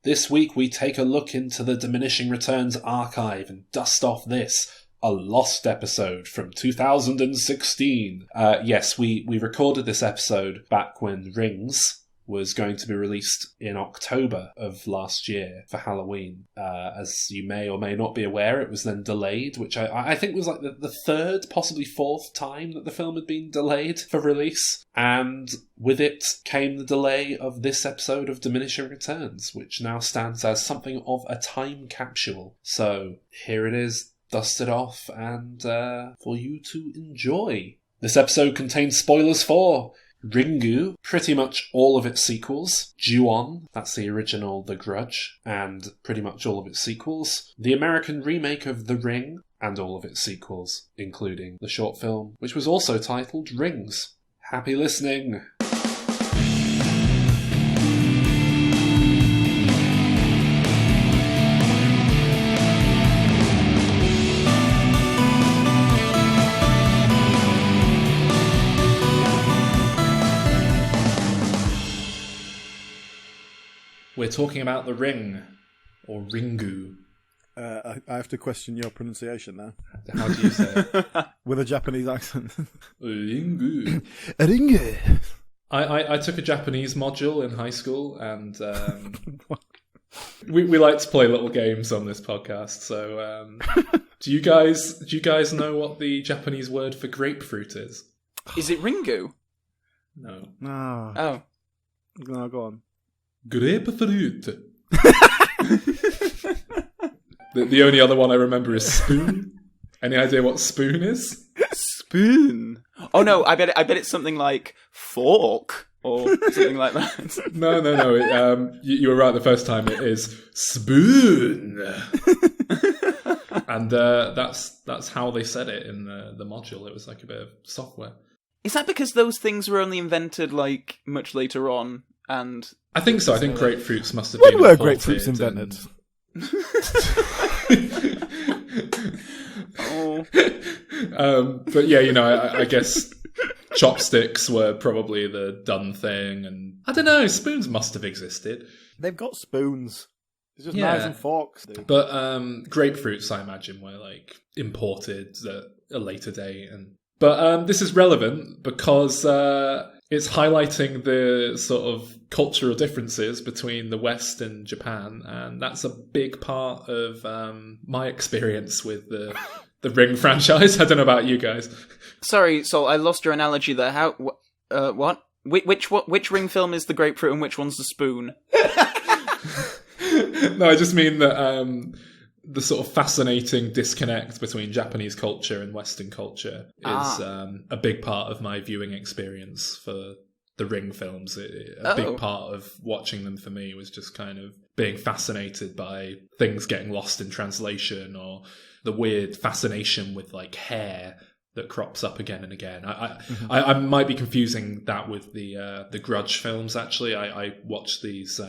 This week we take a look into the Diminishing Returns archive and dust off this, a lost episode from 2016. Yes, we recorded this episode back when Rings was going to be released in October of last year for Halloween. As you may or may not be aware, it was then delayed, which I think was like the third, possibly fourth time that the film had been delayed for release. And with it came the delay of this episode of Diminishing Returns, which now stands as something of a time capsule. So here it is, dusted off, and for you to enjoy. This episode contains spoilers for Ringu, pretty much all of its sequels, Ju-on, that's the original The Grudge, and pretty much all of its sequels, the American remake of The Ring, and all of its sequels, including the short film, which was also titled Rings. Happy listening! We're talking about The Ring, or Ringu. I have to question your pronunciation now. How do you say it? With a Japanese accent. Ringu. Ringu. I took a Japanese module in high school, and we like to play little games on this podcast. So, do you guys know what the Japanese word for grapefruit is? Is it Ringu? No. No. Oh. No, go on. Grapefruit. The only other one I remember is spoon. Any idea what spoon is? Spoon. Oh no, I bet it's something like fork or something like that. No. You were right the first time. It is spoon. And that's how they said it in the module. It was like a bit of software. Is that because those things were only invented like much later on? And I think so. I think grapefruits must have when been were imported grapefruits invented? But yeah, I guess chopsticks were probably the done thing, and I don't know. Spoons must have existed. They've got spoons. It's just knives and forks, dude. But grapefruits, I imagine, were like imported at a later date, but this is relevant because it's highlighting the sort of cultural differences between the West and Japan, and that's a big part of my experience with the Ring franchise. I don't know about you guys. Sorry, Sol, I lost your analogy there. How? What? Which Ring film is the grapefruit and which one's the spoon? No, I just mean that the sort of fascinating disconnect between Japanese culture and Western culture is a big part of my viewing experience for the Ring films. A big part of watching them for me was just kind of being fascinated by things getting lost in translation, or the weird fascination with like hair that crops up again and again. I might be confusing that with the Grudge films, actually. I watched these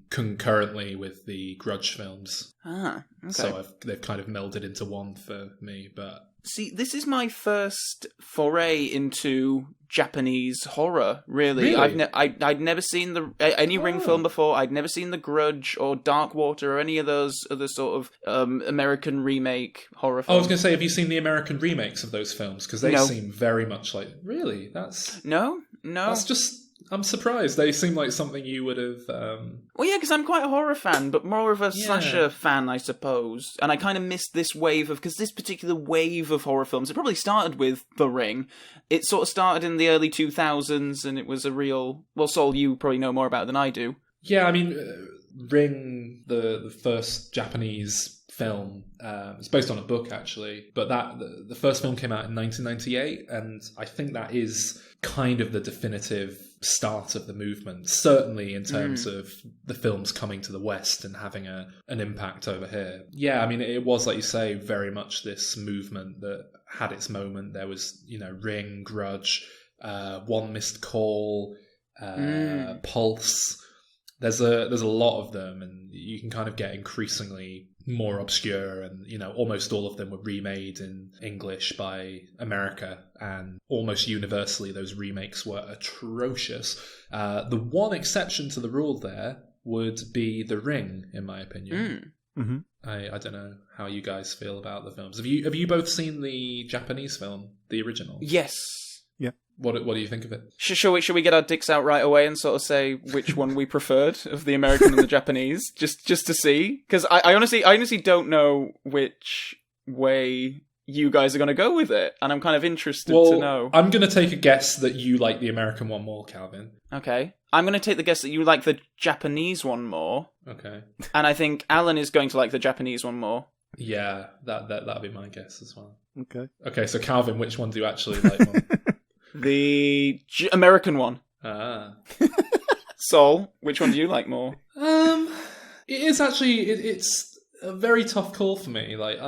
concurrently with the Grudge films. Ah, okay. So they've kind of melded into one for me, but... See, this is my first foray into Japanese horror, really. I'd never seen any Ring film before. I'd never seen The Grudge or Darkwater or any of those other sort of American remake horror films. I was going to say, have you seen the American remakes of those films? Because they seem very much like... Really? That's... No. That's just... I'm surprised. They seem like something you would have... Well, yeah, because I'm quite a horror fan, but more of a slasher fan, I suppose. And I kind of missed this wave of... Because this particular wave of horror films, it probably started with The Ring. It sort of started in the early 2000s, and it was a real... Well, Sol, you probably know more about it than I do. Yeah, I mean, Ring, the first Japanese film, it's based on a book, actually. But the first film came out in 1998, and I think that is kind of the definitive start of the movement, certainly in terms of the films coming to the West and having an impact over here. Yeah, I mean, it was, like you say, very much this movement that had its moment. There was, Ring, Grudge, One Missed Call, Pulse. There's a lot of them, and you can kind of get increasingly more obscure, and almost all of them were remade in English by America, and almost universally those remakes were atrocious. The one exception to the rule there would be The Ring, in my opinion. Mm-hmm. I don't know how you guys feel about the films. Have you both seen the Japanese film, the original? Yes. Yeah. What do you think of it? Should we get our dicks out right away and sort of say which one we preferred of the American and the Japanese, just to see? Because I honestly don't know which way you guys are going to go with it, and I'm kind of interested to know. I'm going to take a guess that you like the American one more, Calvin. Okay. I'm going to take the guess that you like the Japanese one more. Okay. And I think Alan is going to like the Japanese one more. Yeah, that'll be my guess as well. Okay, so Calvin, which one do you actually like more? The American one. Ah. Sol, which one do you like more? It is actually it's a very tough call for me. Like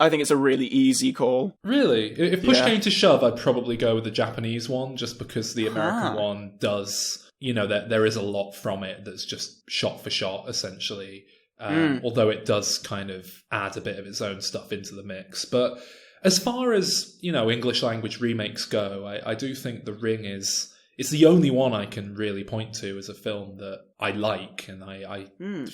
I think it's a really easy call. Really? If push came to shove, I'd probably go with the Japanese one, just because the American one does, there is a lot from it that's just shot for shot, essentially. Although it does kind of add a bit of its own stuff into the mix. But as far as, English language remakes go, I do think The Ring it's the only one I can really point to as a film that I like and I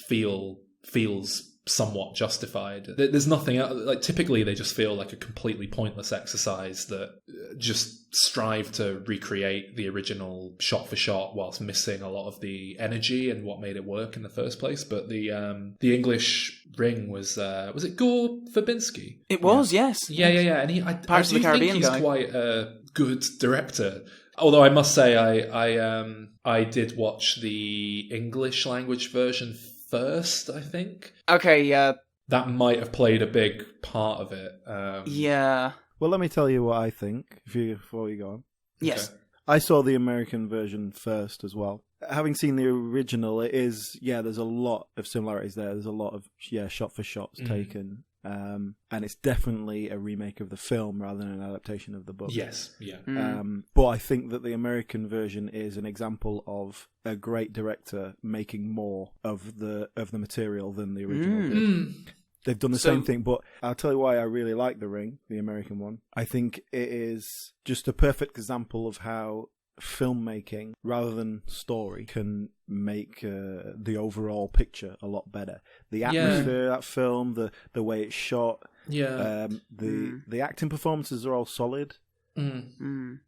feels somewhat justified. There's nothing like typically they just feel like a completely pointless exercise that just strive to recreate the original shot for shot whilst missing a lot of the energy and what made it work in the first place. But the English Ring was it Gore Verbinski? It was, yes. Yeah. And I Pirates of the do Caribbean think he's guy. quite a good director. Although I must say I did watch the English language version first, I think. Okay, yeah. That might have played a big part of it. Yeah. Well, let me tell you what I think before you go on. Yes. Okay. I saw the American version first as well. Having seen the original, it is, there's a lot of similarities there. There's a lot of, shot for shots taken. And it's definitely a remake of the film rather than an adaptation of the book. Yes, yeah. But I think that the American version is an example of a great director making more of the material than the original did. They've done the same thing, but I'll tell you why I really like The Ring, the American one. I think it is just a perfect example of how filmmaking, rather than story, can make the overall picture a lot better. The atmosphere of that film, the way it's shot, the acting performances are all solid.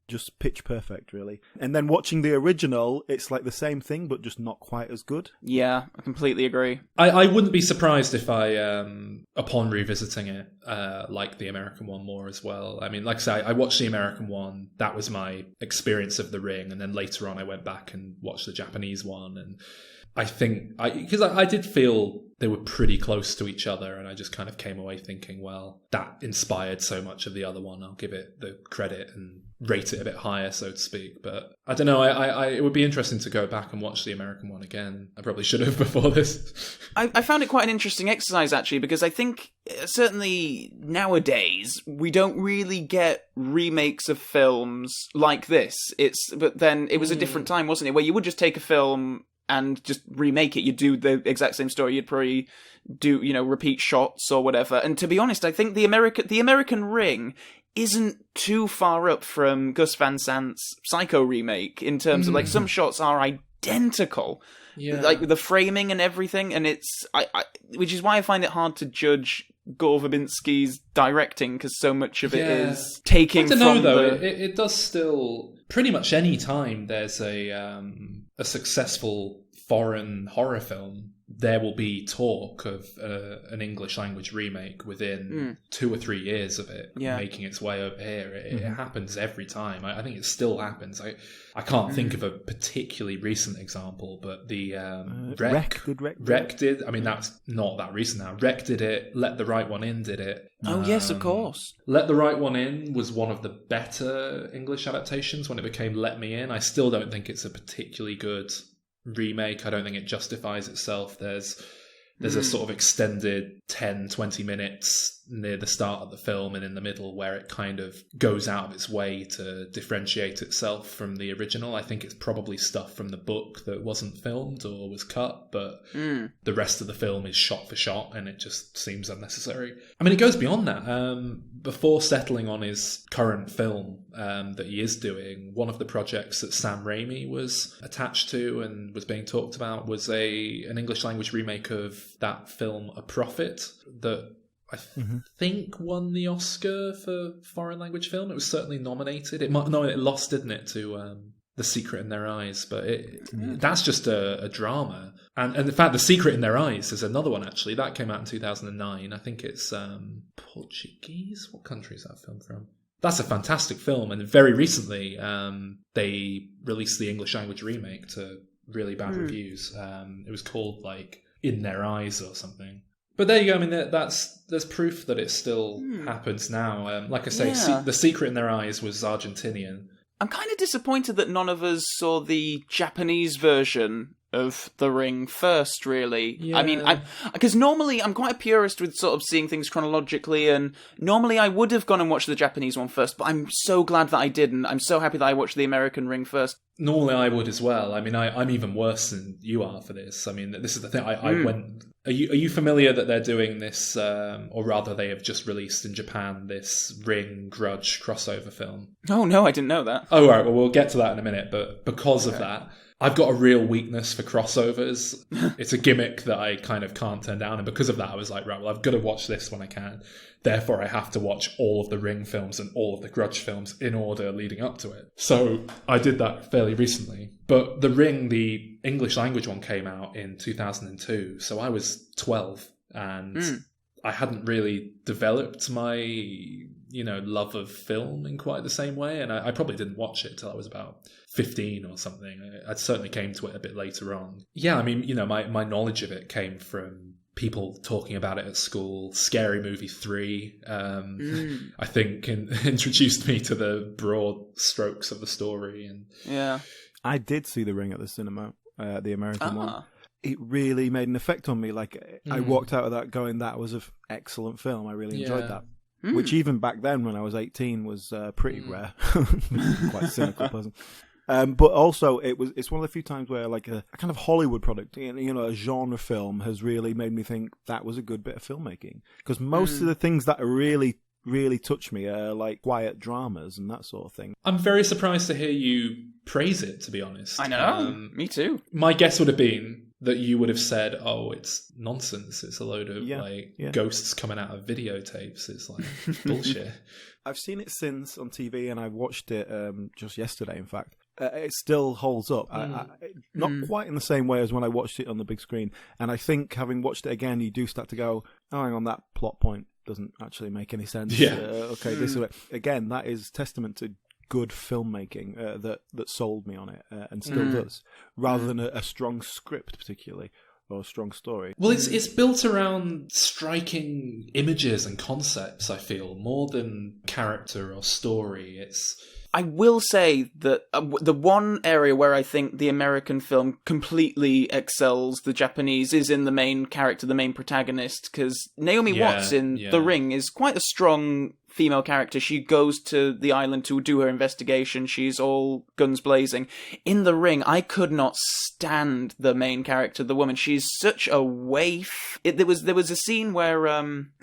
Just pitch perfect, really. And then watching the original, it's like the same thing, but just not quite as good. Yeah, I completely agree. I wouldn't be surprised if I, upon revisiting it, like the American one more as well. I mean, like I say, I watched the American one. That was my experience of The Ring. And then later on, I went back and watched the Japanese one. And I think, because I did feel they were pretty close to each other, and I just kind of came away thinking, well, that inspired so much of the other one. I'll give it the credit and rate it a bit higher, so to speak. But I don't know, it would be interesting to go back and watch the American one again. I probably should have before this. I found it quite an interesting exercise, actually, because I think certainly nowadays we don't really get remakes of films like this. But then it was a different time, wasn't it, where you would just take a film and just remake it. You'd do the exact same story. You'd probably do, repeat shots or whatever. And to be honest, I think the American Ring isn't too far up from Gus Van Sant's Psycho remake in terms of, some shots are identical. Yeah. Like, the framing and everything. And it's, which is why I find it hard to judge Gore Verbinski's directing, because so much of it is taking from it does still, pretty much any time there's a successful foreign horror film, there will be talk of an English language remake within 2 or 3 years of it making its way over here. It happens every time. I think it still happens. I can't think of a particularly recent example, but the Rec did. I mean, that's not that recent now. Rec did it. Let the Right One In did it. Oh, yes, of course. Let the Right One In was one of the better English adaptations when it became Let Me In. I still don't think it's a particularly good remake. I don't think it justifies itself. There's a sort of extended 10-20 minutes near the start of the film and in the middle where it kind of goes out of its way to differentiate itself from the original. I think it's probably stuff from the book that wasn't filmed or was cut, but the rest of the film is shot for shot and it just seems unnecessary. I mean, it goes beyond that. Before settling on his current film that he is doing, one of the projects that Sam Raimi was attached to and was being talked about was an English language remake of that film A Prophet that I think won the Oscar for foreign language film. It was certainly nominated. It lost, didn't it, to The Secret in Their Eyes, but that's just a drama. And in fact, The Secret in Their Eyes is another one, actually. That came out in 2009. I think it's Portuguese. What country is that film from? That's a fantastic film. And very recently, they released the English language remake to really bad reviews. It was called, like, In Their Eyes or something. But there you go. I mean, there's proof that it still happens now. Like I say, The Secret in Their Eyes was Argentinian. I'm kind of disappointed that none of us saw the Japanese version of The Ring first, really. Yeah. I mean, because normally I'm quite a purist with sort of seeing things chronologically, and normally I would have gone and watched the Japanese one first, but I'm so glad that I didn't. I'm so happy that I watched the American Ring first. Normally I would as well. I mean, I'm even worse than you are for this. I mean, this is the thing. I went... Are you familiar that they're doing this, or rather they have just released in Japan this Ring Grudge crossover film? Oh, no, I didn't know that. Oh, right. Well, we'll get to that in a minute. But because of that, I've got a real weakness for crossovers. It's a gimmick that I kind of can't turn down. And because of that, I was like, right, well, I've got to watch this when I can. Therefore, I have to watch all of the Ring films and all of the Grudge films in order leading up to it. So I did that fairly recently. But The Ring, the English language one, came out in 2002. So I was 12 and I hadn't really developed my, love of film in quite the same way. And I probably didn't watch it till I was about 15 or something. I certainly came to it a bit later on. Yeah, I mean, my knowledge of it came from people talking about it at school. Scary Movie 3, I think, introduced me to the broad strokes of the story. And yeah, I did see The Ring at the cinema, the American one. It really made an effect on me. Like, I walked out of that going, that was an excellent film. I really enjoyed that. Which even back then, when I was 18, was pretty rare. Quite a cynical person. But also, it's one of the few times where, like, a kind of Hollywood product, a genre film has really made me think that was a good bit of filmmaking. Because most of the things that are really touch me are like quiet dramas and that sort of thing. I'm very surprised to hear you praise it, to be honest. I know, me too. My guess would have been that you would have said, oh, it's nonsense. It's a load of ghosts coming out of videotapes. It's like bullshit. I've seen it since on TV and I watched it just yesterday, in fact. It still holds up. Not quite in the same way as when I watched it on the big screen. And I think having watched it again, you do start to go, oh, hang on, that plot point doesn't actually make any sense. Yeah. Okay, this is it. Again, that is testament to good filmmaking that sold me on it and still does, rather than a strong script particularly, or a strong story. Well, it's built around striking images and concepts, I feel, more than character or story. I will say that the one area where I think the American film completely excels the Japanese is in the main character, the main protagonist, because Naomi Watts in The Ring is quite a strong female character. She goes to the island to do her investigation. She's all guns blazing. In The Ring, I could not stand the main character, the woman. She's such a waif. There was a scene where,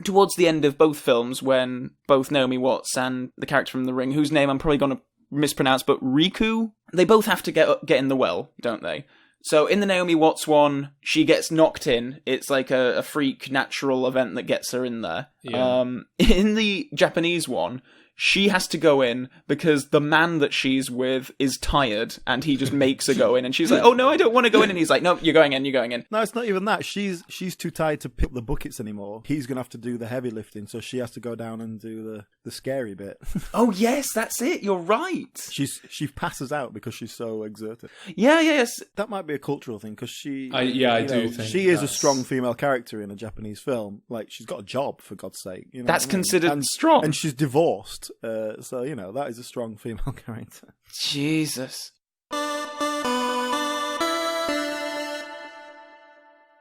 towards the end of both films, when both Naomi Watts and the character from The Ring, whose name I'm probably going to mispronounce, but Riku, they both have to get in the well, don't they? So in the Naomi Watts one, she gets knocked in. It's like a freak natural event that gets her in there. Yeah. In the Japanese one, she has to go in because the man that she's with is tired and he just makes her go in. And she's like, oh no, I don't want to go in. And he's like, no, you're going in. No, it's not even that. She's too tired to pick up the buckets anymore. He's going to have to do the heavy lifting. So she has to go down and do the scary bit. Oh yes, that's it. You're right. She passes out because she's so exerted. Yeah, yes. That might be a cultural thing because I do think she is a strong female character in a Japanese film. Like, she's got a job, for God's sake. That's considered strong. And she's divorced. So, that is a strong female character. Jesus.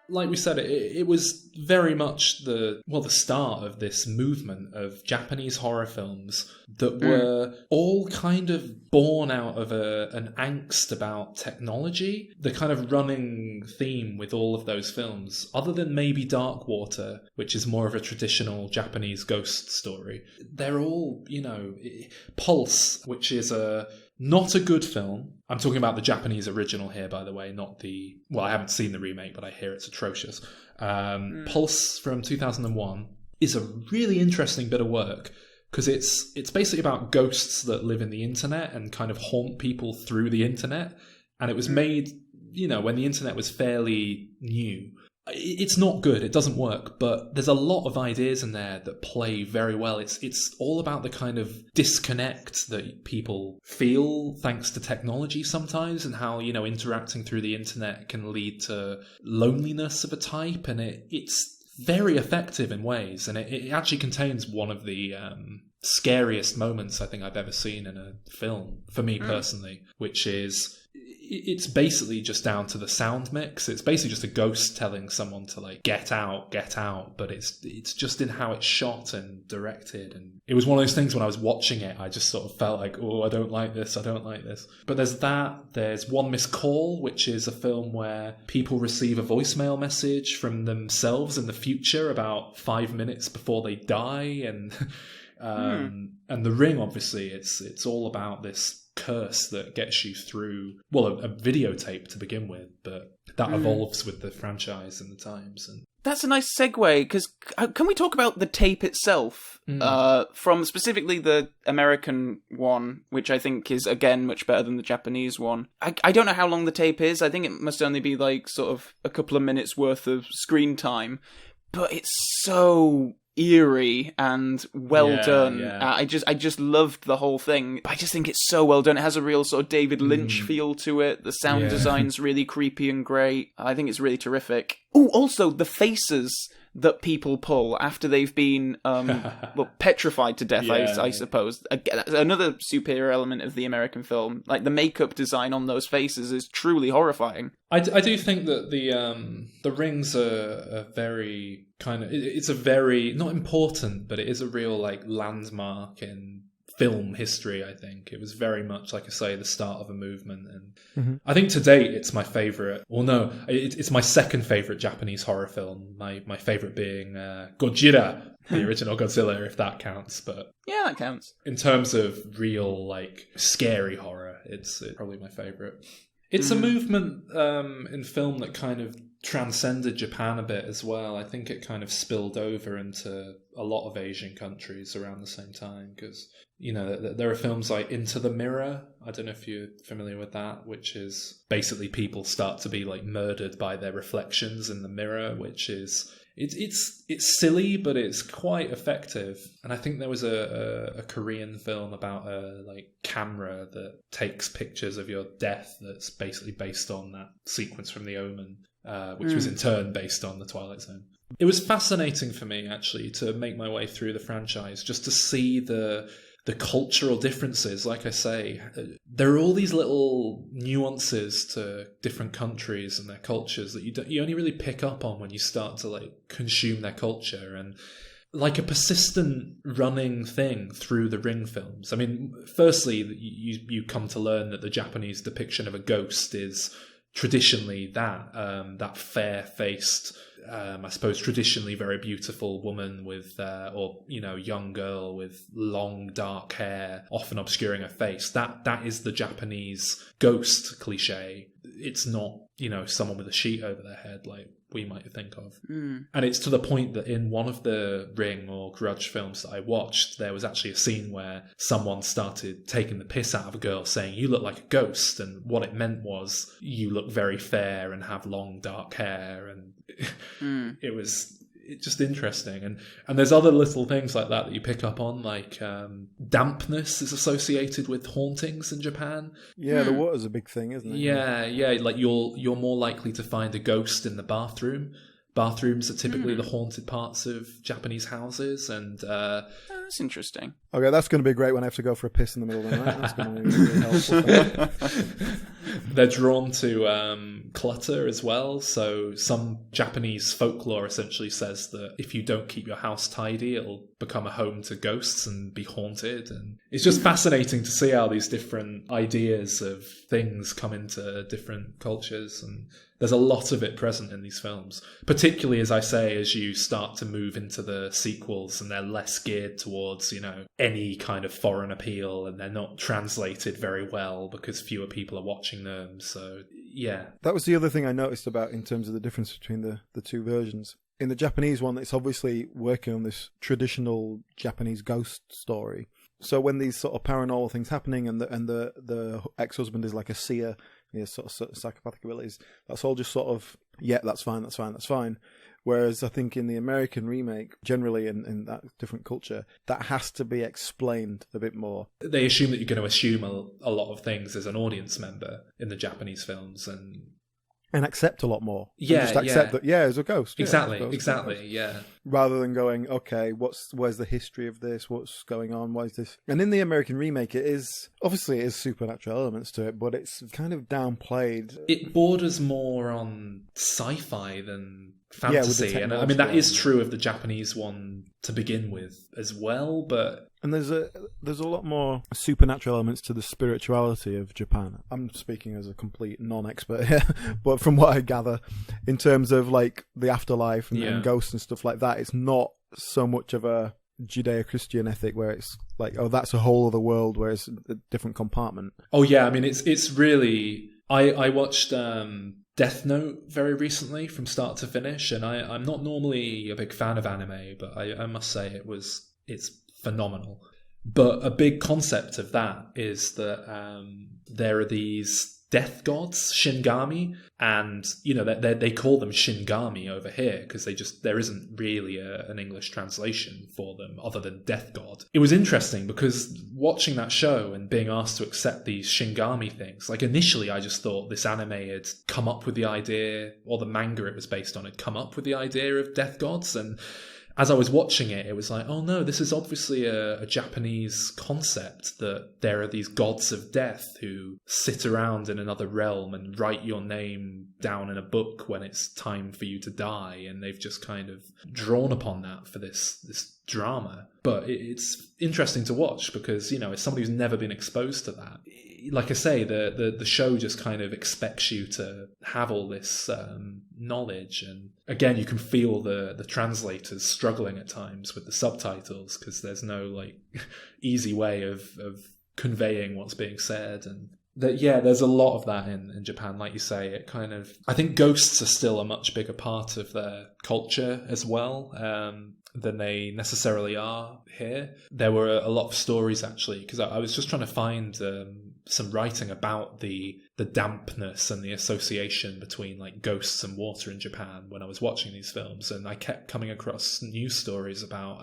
like we said, it was very much the start of this movement of Japanese horror films that were all kind of born out of an angst about technology. The kind of running theme with all of those films, other than maybe Dark Water, which is more of a traditional Japanese ghost story, they're all, Pulse, which is not a good film. I'm talking about the Japanese original here, by the way, not the... Well, I haven't seen the remake, but I hear it's atrocious. Pulse from 2001 is a really interesting bit of work, because it's basically about ghosts that live in the internet and kind of haunt people through the internet. And it was made, when the internet was fairly new. It's not good, it doesn't work, but there's a lot of ideas in there that play very well. It's all about the kind of disconnect that people feel thanks to technology sometimes, and how, interacting through the internet can lead to loneliness of a type, and it's very effective in ways, and it actually contains one of the scariest moments I think I've ever seen in a film, for me personally, which is... It's basically just down to the sound mix. It's basically just a ghost telling someone to, like, get out, but it's just in how it's shot and directed. And it was one of those things when I was watching it, I just sort of felt like, oh, I don't like this. But there's One Missed Call, which is a film where people receive a voicemail message from themselves in the future about 5 minutes before they die. And The Ring, obviously, it's all about this curse that gets you through, a videotape to begin with, but that evolves with the franchise and the times. And that's a nice segue, because can we talk about the tape itself? From specifically the American one, which I think is, again, much better than the Japanese one. I don't know how long the tape is. I think it must only be like sort of a couple of minutes worth of screen time, but it's so eerie and well done. I just loved the whole thing. I just think it's so well done. It has a real sort of David Lynch feel to it. The sound design's really creepy and great. I think it's really terrific. Oh, also the faces that people pull after they've been petrified to death, I suppose. Again, that's another superior element of the American film. Like, the makeup design on those faces is truly horrifying. I do think that the rings are very kind of... It's a very... Not important, but it is a real, like, landmark in film history, I think. It was very much, like I say, the start of a movement. And I think to date, it's my favourite... Well, no, it's my second favourite Japanese horror film. My favourite being Gojira, the original Godzilla, if that counts. But yeah, that counts. In terms of real, like, scary horror, it's probably my favourite. It's a movement in film that kind of transcended Japan a bit as well. I think it kind of spilled over into a lot of Asian countries around the same time, because, there are films like Into the Mirror. I don't know if you're familiar with that, which is basically people start to be, like, murdered by their reflections in the mirror, which is... It's silly, but it's quite effective. And I think there was a Korean film about a, like, camera that takes pictures of your death that's basically based on that sequence from The Omen, which was in turn based on The Twilight Zone. It was fascinating for me, actually, to make my way through the franchise, just to see the cultural differences. Like I say, there are all these little nuances to different countries and their cultures that you only really pick up on when you start to, like, consume their culture, and like a persistent running thing through the Ring films. I mean, firstly, you come to learn that the Japanese depiction of a ghost is traditionally that fair-faced, I suppose, traditionally very beautiful woman with, young girl with long dark hair, often obscuring her face. That is the Japanese ghost cliche. It's not, someone with a sheet over their head like we might think of. And it's to the point that in one of the Ring or Grudge films that I watched, there was actually a scene where someone started taking the piss out of a girl, saying, "You look like a ghost," and what it meant was, you look very fair and have long dark hair, and it's just interesting. And there's other little things like that you pick up on, like dampness is associated with hauntings in Japan. Yeah, the water's a big thing, isn't it? Yeah, like you're more likely to find a ghost in the bathroom. Bathrooms are typically the haunted parts of Japanese houses, and that's interesting. Okay, that's going to be great when I have to go for a piss in the middle of the night. That's going to be really helpful. They're drawn to clutter as well. So some Japanese folklore essentially says that if you don't keep your house tidy, it'll become a home to ghosts and be haunted. And it's just fascinating to see how these different ideas of things come into different cultures. And there's a lot of it present in these films, particularly, as I say, as you start to move into the sequels and they're less geared towards, any kind of foreign appeal, and they're not translated very well because fewer people are watching them. So, yeah. That was the other thing I noticed about in terms of the difference between the two versions. In the Japanese one, it's obviously working on this traditional Japanese ghost story. So when these sort of paranormal things happening and the ex-husband is like a seer, he has sort of psychopathic abilities, that's all just sort of, yeah, that's fine. Whereas I think in the American remake, generally in that different culture, that has to be explained a bit more. They assume that you're going to assume a lot of things as an audience member in the Japanese films and accept a lot more. Yeah, just accept that, it's a ghost. Exactly, yeah. Rather than going, okay, where's the history of this? What's going on? Why is this? And in the American remake, it is supernatural elements to it, but it's kind of downplayed. It borders more on sci-fi than fantasy, and I mean that is true of the Japanese one to begin with as well, but. And there's a lot more supernatural elements to the spirituality of Japan. I'm speaking as a complete non-expert here, but from what I gather, in terms of like the afterlife and ghosts and stuff like that, it's not so much of a Judeo-Christian ethic where it's like, oh, that's a whole other world where it's a different compartment. Oh yeah, I mean it's really. I watched Death Note very recently from start to finish, and I'm not normally a big fan of anime, but I must say it's phenomenal. But a big concept of that is that there are these death gods, Shingami, and they call them Shingami over here because there isn't really an English translation for them other than death god. It was interesting because watching that show and being asked to accept these Shingami things, like initially I just thought this anime had come up with the idea, or the manga it was based on had come up with the idea of death gods, and as I was watching it, it was like, oh no, this is obviously a Japanese concept that there are these gods of death who sit around in another realm and write your name down in a book when it's time for you to die. And they've just kind of drawn upon that for this drama. But it's interesting to watch because, as somebody who's never been exposed to that, like I say, the show just kind of expects you to have all this knowledge. And again, you can feel the translators struggling at times with the subtitles because there's no easy way of conveying what's being said. And there's a lot of that in Japan. Like you say, it kind of, I think ghosts are still a much bigger part of their culture as well than they necessarily are here. There were a lot of stories actually, because I was just trying to find some writing about the dampness and the association between ghosts and water in Japan when I was watching these films, and I kept coming across news stories about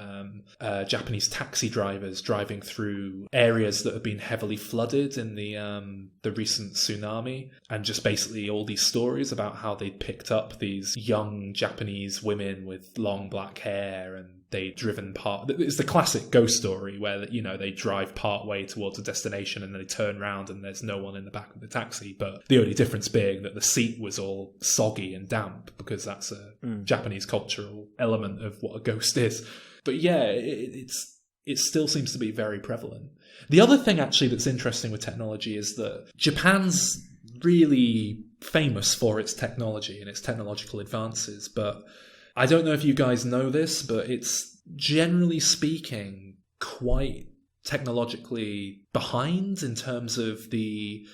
Japanese taxi drivers driving through areas that have been heavily flooded in the recent tsunami, and just basically all these stories about how they picked up these young Japanese women with long black hair and they'd driven it's the classic ghost story where they drive part way towards a destination and then they turn around and there's no one in the back of the taxi, but the only difference being that the seat was all soggy and damp because that's a Japanese cultural element of what a ghost is. But it still seems to be very prevalent. The other thing actually that's interesting with technology is that Japan's really famous for its technology and its technological advances, but I don't know if you guys know this, but it's generally speaking quite technologically behind in terms of the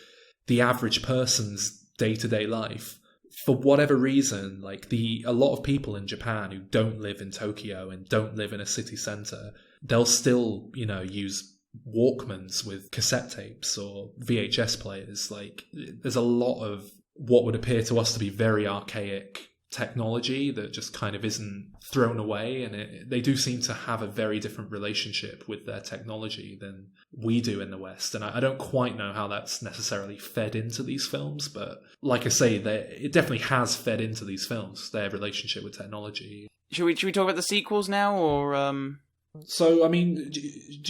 average person's day-to-day life. For whatever reason, a lot of people in Japan who don't live in Tokyo and don't live in a city centre, they'll still, use Walkmans with cassette tapes or VHS players. There's a lot of what would appear to us to be very archaic technology that just kind of isn't thrown away, and they do seem to have a very different relationship with their technology than we do in the West, and I don't quite know how that's necessarily fed into these films, but like I say, it definitely has fed into these films, their relationship with technology. Should we talk about the sequels now, or So, I mean, do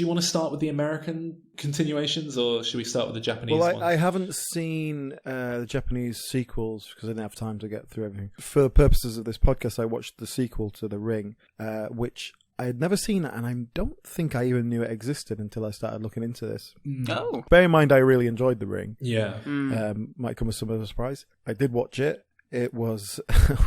you want to start with the American continuations, or should we start with the Japanese ones? I haven't seen the Japanese sequels because I didn't have time to get through everything. For the purposes of this podcast, I watched the sequel to The Ring, which I had never seen, and I don't think I even knew it existed until I started looking into this. Oh. Bear in mind, I really enjoyed The Ring. Yeah. Might come as some of a surprise. I did watch it. It was...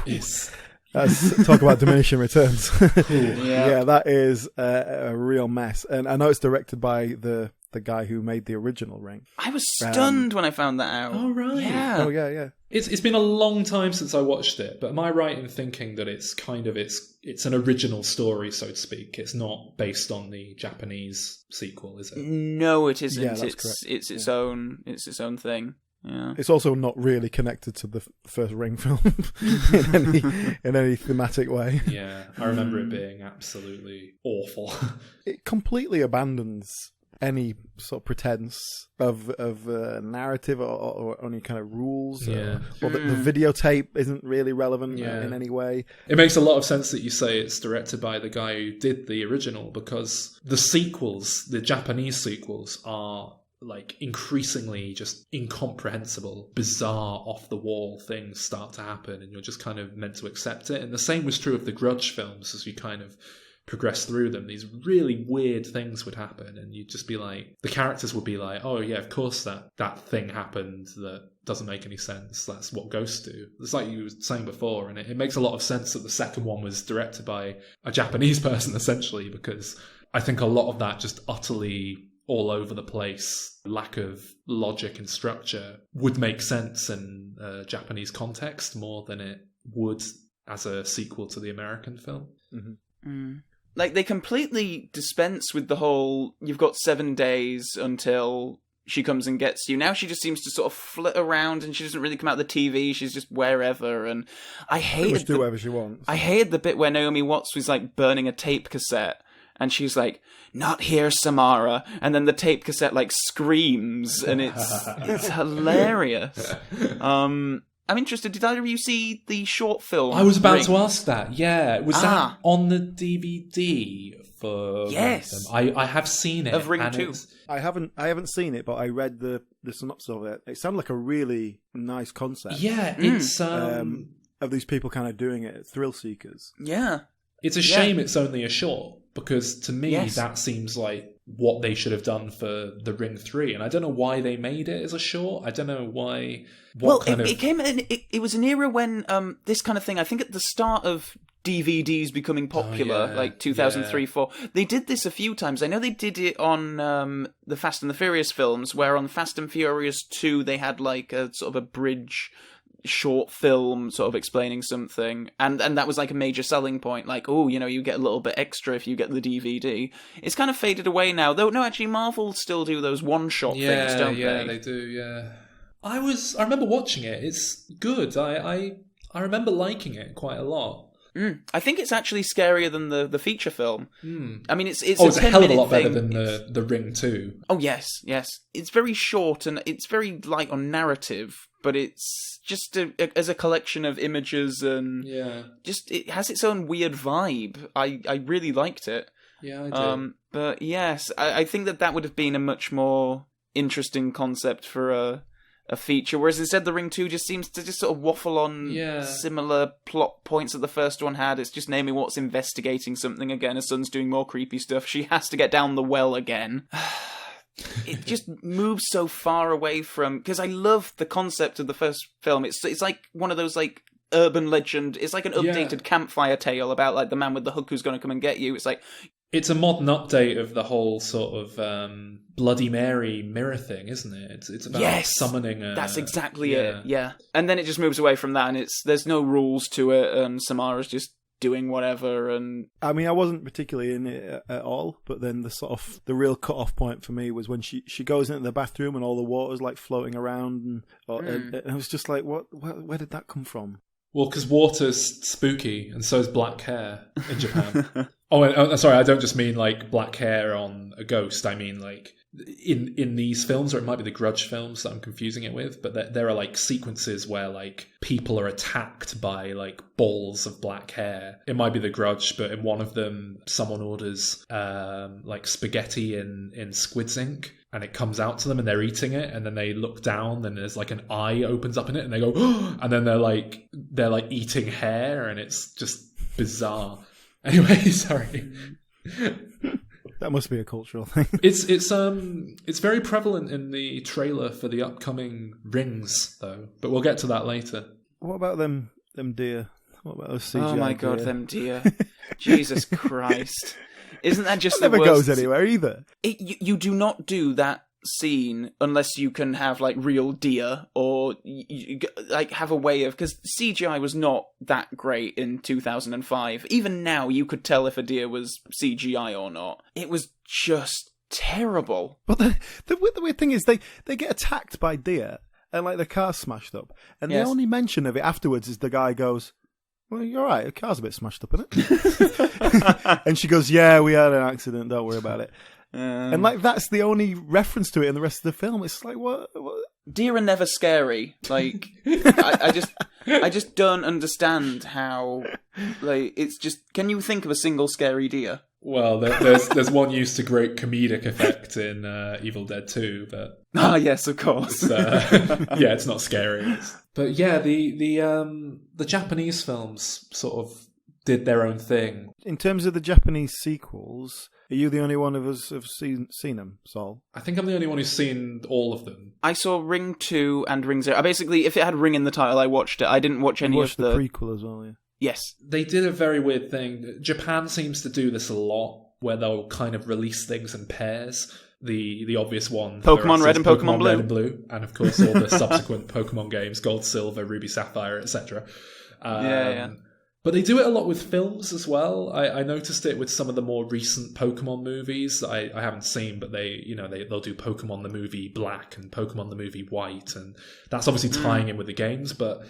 Yes. Let's talk about Diminishing Returns. Yeah, that is a real mess. And I know it's directed by the guy who made the original Ring. I was stunned when I found that out. Oh, right. Yeah. Oh, yeah. It's been a long time since I watched it, but am I right in thinking that it's an original story, so to speak? It's not based on the Japanese sequel, is it? No, it isn't. Yeah, that's correct. It's its own thing. Yeah. It's also not really connected to the first Ring film in any thematic way. Yeah, I remember it being absolutely awful. It completely abandons any sort of pretense of narrative or any kind of rules. Yeah. Or the videotape isn't really relevant in any way. It makes a lot of sense that you say it's directed by the guy who did the original, because the sequels, the Japanese sequels, are like increasingly just incomprehensible, bizarre, off-the-wall things start to happen, and you're just kind of meant to accept it. And the same was true of the Grudge films. As you kind of progress through them, these really weird things would happen, and you'd just be like, the characters would be like, oh yeah, of course that thing happened that doesn't make any sense. That's what ghosts do. It's like you were saying before, and it makes a lot of sense that the second one was directed by a Japanese person, essentially, because I think a lot of that just utterly all over the place, lack of logic and structure, would make sense in a Japanese context more than it would as a sequel to the American film. Like, they completely dispense with the whole, you've got 7 days until she comes and gets you. Now she just seems to sort of flit around, and she doesn't really come out of the TV. She's just wherever, and I hated do whatever she wants. I hated the bit where Naomi Watts was like burning a tape cassette, and she's like, "Not here, Samara," and then the tape cassette like screams, and it's hilarious. I'm interested. Did either of you see the short film? I was about Ring? to ask that. Yeah, was that on the DVD for? Yes, I have seen it. Of Ring 2. I haven't seen it, but I read the synopsis of it. It sounded like a really nice concept. Yeah, it's of these people kind of doing it, thrill seekers. Yeah, it's a shame it's only a short, because to me that seems like what they should have done for the Ring 3, and I don't know why they made it as a short. I don't know why. It was an era when this kind of thing, I think at the start of DVDs becoming popular, like 2003, 4. They did this a few times. I know they did it on the Fast and the Furious films, where on Fast and Furious 2 they had like a sort of a bridge short film sort of explaining something, and that was like a major selling point, like, oh, you know, you get a little bit extra if you get the DVD. It's kind of faded away now, though. No, actually, Marvel still do those one-shot things, don't they? Yeah, they do, yeah. I remember watching it. It's good. I remember liking it quite a lot. I think it's actually scarier than the feature film. I mean, it's a hell of a lot better thing. than the Ring 2. Oh, yes. It's very short, and it's very light on narrative, but it's just as a collection of images, and just it has its own weird vibe. I really liked it. Yeah, I did. But yes, I think that would have been a much more interesting concept for a feature, whereas instead the Ring 2 just seems to just sort of waffle on similar plot points that the first one had. It's just Naomi Watts investigating something again. Her son's doing more creepy stuff. She has to get down the well again. It just moves so far away from... Because I love the concept of the first film. It's like one of those like urban legend. It's like an updated campfire tale about like the man with the hook who's going to come and get you. It's like... It's a modern update of the whole sort of Bloody Mary mirror thing, isn't it? It's about summoning that's exactly it, yeah. And then it just moves away from that, and there's no rules to it, and Samara's just doing whatever. And I mean, I wasn't particularly in it at all, but then the real cut-off point for me was when she goes into the bathroom and all the water's like floating around, and I was just like, where did that come from? Well, because water's spooky, and so is black hair in Japan. Sorry, I don't just mean like black hair on a ghost. I mean like in these films, or it might be the Grudge films that I'm confusing it with, but there are like sequences where like people are attacked by like balls of black hair. It might be the Grudge, but in one of them, someone orders like spaghetti in squid's ink, and it comes out to them and they're eating it, and then they look down and there's like an eye opens up in it and they go, oh! And then they're like eating hair, and it's just bizarre. Anyway, sorry. That must be a cultural thing. It's very prevalent in the trailer for the upcoming Rings, though. But we'll get to that later. What about them deer? What about those CGI Oh my god, deer? them deer! Jesus Christ! Isn't that just That the never worst? goes anywhere either. You do not do that scene unless you can have like real deer, or you like have a way of, because CGI was not that great in 2005. Even now you could tell if a deer was CGI or not. It was just terrible. But the weird thing is they get attacked by deer and like the car's smashed up, and Yes. the only mention of it afterwards is the guy goes, "Well, you're right, the car's a bit smashed up, isn't it?" And she goes, "Yeah, we had an accident, don't worry about it." And like that's the only reference to it in the rest of the film. It's like what? Deer are never scary. Like I just don't understand how. Like it's just. Can you think of a single scary deer? Well, there's one used to great comedic effect in Evil Dead 2, but Ah, yes, of course. yeah, it's not scary. But yeah, the Japanese films sort of did their own thing. In terms of the Japanese sequels, are you the only one of us who've seen them, Sol? I think I'm the only one who's seen all of them. I saw Ring 2 and Ring 0. Basically, if it had Ring in the title, I watched it. I didn't watch any You watched of the prequel as well, yeah. Yes. They did a very weird thing. Japan seems to do this a lot, where they'll kind of release things in pairs. The obvious one, Pokemon Red and Pokemon Blue. Red and Blue, and of course all the subsequent Pokemon games, Gold, Silver, Ruby, Sapphire, etc. Yeah. But they do it a lot with films as well. I noticed it with some of the more recent Pokemon movies I haven't seen, but they'll do Pokemon the movie Black and Pokemon the movie White, and that's obviously tying in with the games. But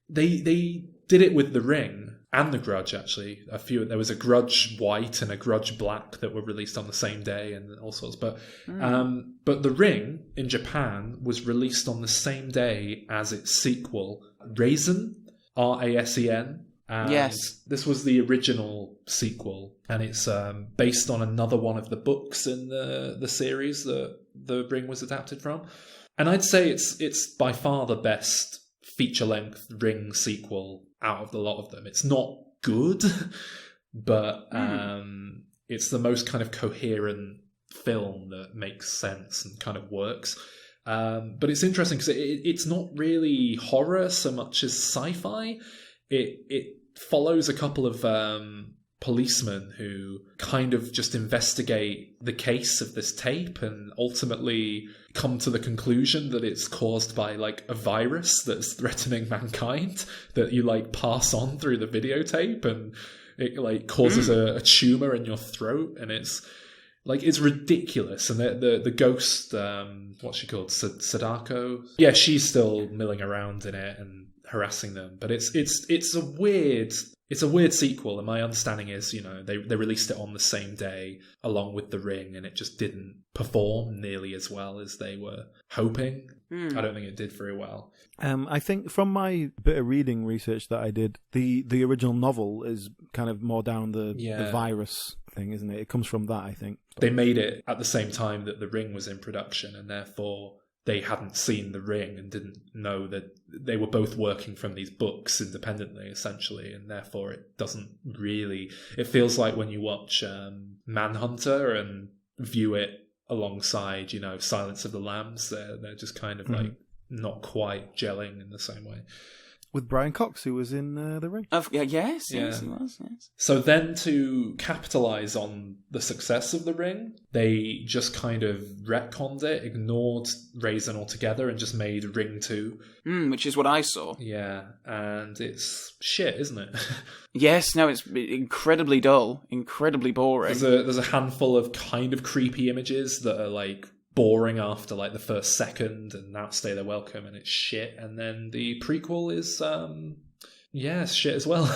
they did it with The Ring and The Grudge, actually. There was a Grudge White and a Grudge Black that were released on the same day and all sorts. But The Ring in Japan was released on the same day as its sequel, Rasen, Rasen. And Yes. this was the original sequel, and it's based on another one of the books in the series that The Ring was adapted from. And I'd say it's by far the best feature-length Ring sequel out of the lot of them. It's not good, but it's the most kind of coherent film that makes sense and kind of works. But it's interesting because it's not really horror so much as sci-fi. It follows a couple of policemen who kind of just investigate the case of this tape and ultimately come to the conclusion that it's caused by like a virus that's threatening mankind that you like pass on through the videotape, and it like causes a tumor in your throat, and it's ridiculous. And the ghost, what's she called, Sadako? Yeah, she's still milling around in it and harassing them. But it's a weird sequel, and my understanding is, they released it on the same day along with The Ring, and it just didn't perform nearly as well as they were hoping. I don't think it did very well. I think from my bit of reading research that I did, the original novel is kind of more down the virus thing, isn't it? It comes from that, I think. They made it at the same time that The Ring was in production, and therefore they hadn't seen The Ring and didn't know that they were both working from these books independently, essentially, and therefore it doesn't really... It feels like when you watch Manhunter and view it alongside, Silence of the Lambs, they're just kind of like not quite gelling in the same way. With Brian Cox, who was in The Ring. Yes, he was. Yes. So then, to capitalise on the success of The Ring, they just kind of retconned it, ignored Raisen altogether, and just made Ring 2. Which is what I saw. Yeah, and it's shit, isn't it? Yes, no, it's incredibly dull, incredibly boring. There's a handful of kind of creepy images that are like boring after like the first second and Outstay Their Welcome, and it's shit. And then the prequel is Yes, shit as well.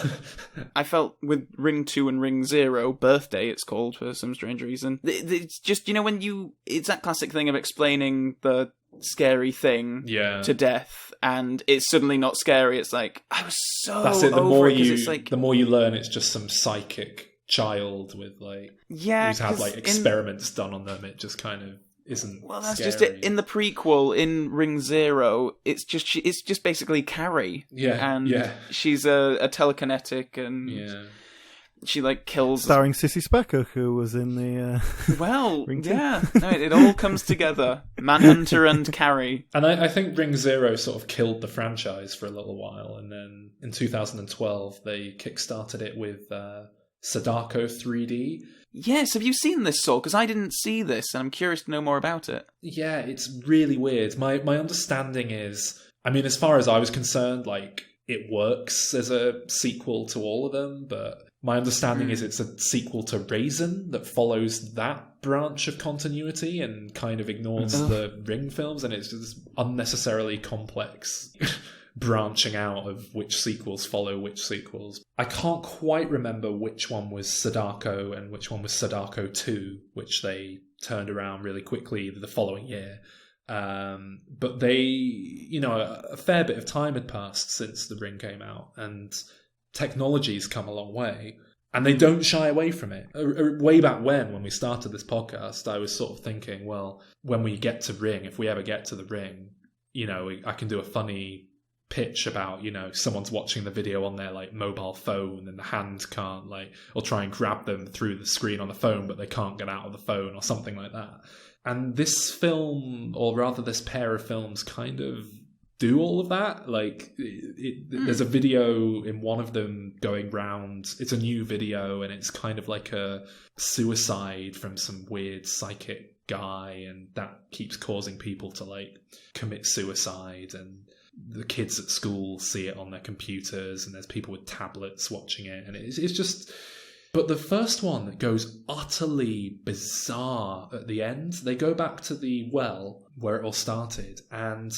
I felt with Ring 2 and Ring 0, Birthday it's called for some strange reason. It's just, when it's that classic thing of explaining the scary thing to death, and it's suddenly not scary. It's like, I was so That's it. The more you learn, it's just some psychic child with who's had experiments done on them. It just kind of isn't. Well, that's scary. just it. In the prequel, in Ring 0, it's just basically Carrie. Yeah, she's a telekinetic, and she kills. Starring Sissy Spacek, who was in the. Ring 2. No, it all comes together. Manhunter and Carrie. And I think Ring 0 sort of killed the franchise for a little while, and then in 2012 they kickstarted it with Sadako 3D. Yes, have you seen this, Saul? Because I didn't see this, and I'm curious to know more about it. Yeah, it's really weird. My understanding is, as far as I was concerned, it works as a sequel to all of them, but my understanding is it's a sequel to Raisin that follows that branch of continuity and kind of ignores the Ring films, and it's just unnecessarily complex branching out of which sequels follow which sequels. I can't quite remember which one was Sadako and which one was Sadako 2, which they turned around really quickly the following year. But they, a fair bit of time had passed since The Ring came out, and technology's come a long way, and they don't shy away from it. Way back when we started this podcast, I was sort of thinking, well, when we get to Ring, if we ever get to The Ring, I can do a funny pitch about, someone's watching the video on their mobile phone and the hand can't or try and grab them through the screen on the phone, but they can't get out of the phone or something like that. And this film, or rather this pair of films, kind of do all of that. There's a video in one of them going round. It's a new video, and it's kind of like a suicide from some weird psychic guy, and that keeps causing people to commit suicide, and the kids at school see it on their computers, and there's people with tablets watching it, and it's just. But the first one goes utterly bizarre at the end. They go back to the well where it all started, and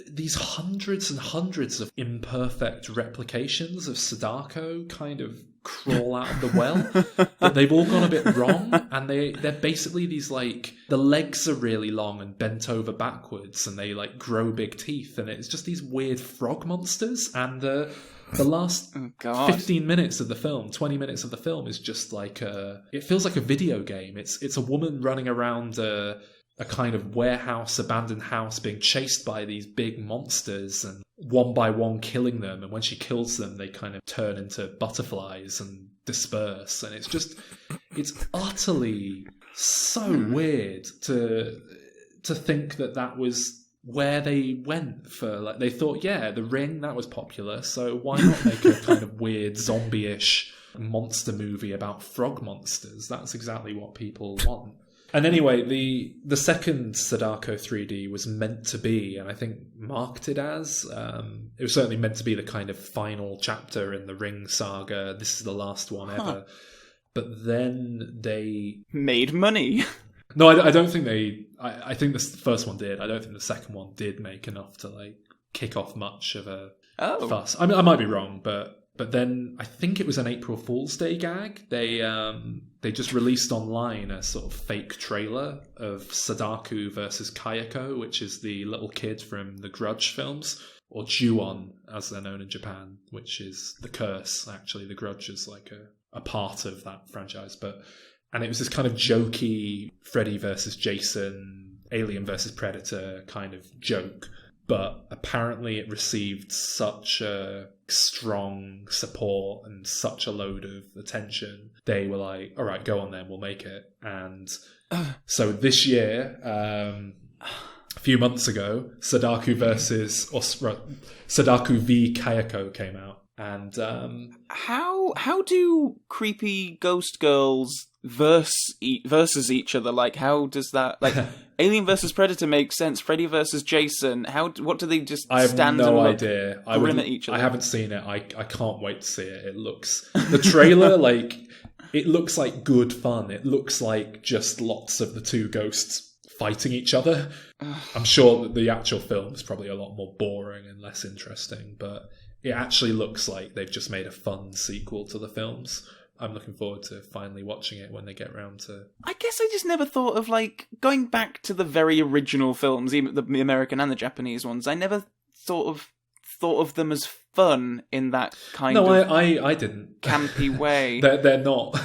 these hundreds and hundreds of imperfect replications of Sadako kind of crawl out of the well. But they've all gone a bit wrong, and they're basically these the legs are really long and bent over backwards, and they grow big teeth, and it's just these weird frog monsters. And the last 15 minutes of the film, 20 minutes of the film is just it feels like a video game. It's a woman running around a kind of warehouse, abandoned house, being chased by these big monsters, and one by one killing them. And when she kills them, they kind of turn into butterflies and disperse. And it's utterly so weird to think that was where they went for. They thought, The Ring, that was popular, so why not make a kind of weird zombie-ish monster movie about frog monsters? That's exactly what people want. And anyway, the second Sadako 3D was meant to be, and I think marketed as, it was certainly meant to be the kind of final chapter in the Ring saga. This is the last one ever. But then they made money. No, I don't think they. I think the first one did. I don't think the second one did make enough to kick off much of a fuss. I might be wrong, but then I think it was an April Fool's Day gag. They just released online a sort of fake trailer of Sadako versus Kayako, which is the little kid from the Grudge films, or Ju-on as they're known in Japan, which is the curse. Actually, the Grudge is a part of that franchise, and it was this kind of jokey Freddy versus Jason, Alien versus Predator kind of joke. But apparently it received such a strong support and such a load of attention. They were like, all right, go on then, we'll make it. And so this year, a few months ago, Sadako v Kayako came out. And how do creepy ghost girls versus each other? How does that Alien versus Predator makes sense? Freddy versus Jason. What do they just stand and look grim at each other? I haven't seen it. I can't wait to see it. It looks the trailer it looks like good fun. It looks like just lots of the two ghosts fighting each other. I'm sure that the actual film is probably a lot more boring and less interesting, but it actually looks like they've just made a fun sequel to the films. I'm looking forward to finally watching it when they get around to... I guess I just never thought of, like, going back to the very original films, even the American and the Japanese ones. I never thought of them as fun in that kind of I didn't. campy way. They're not.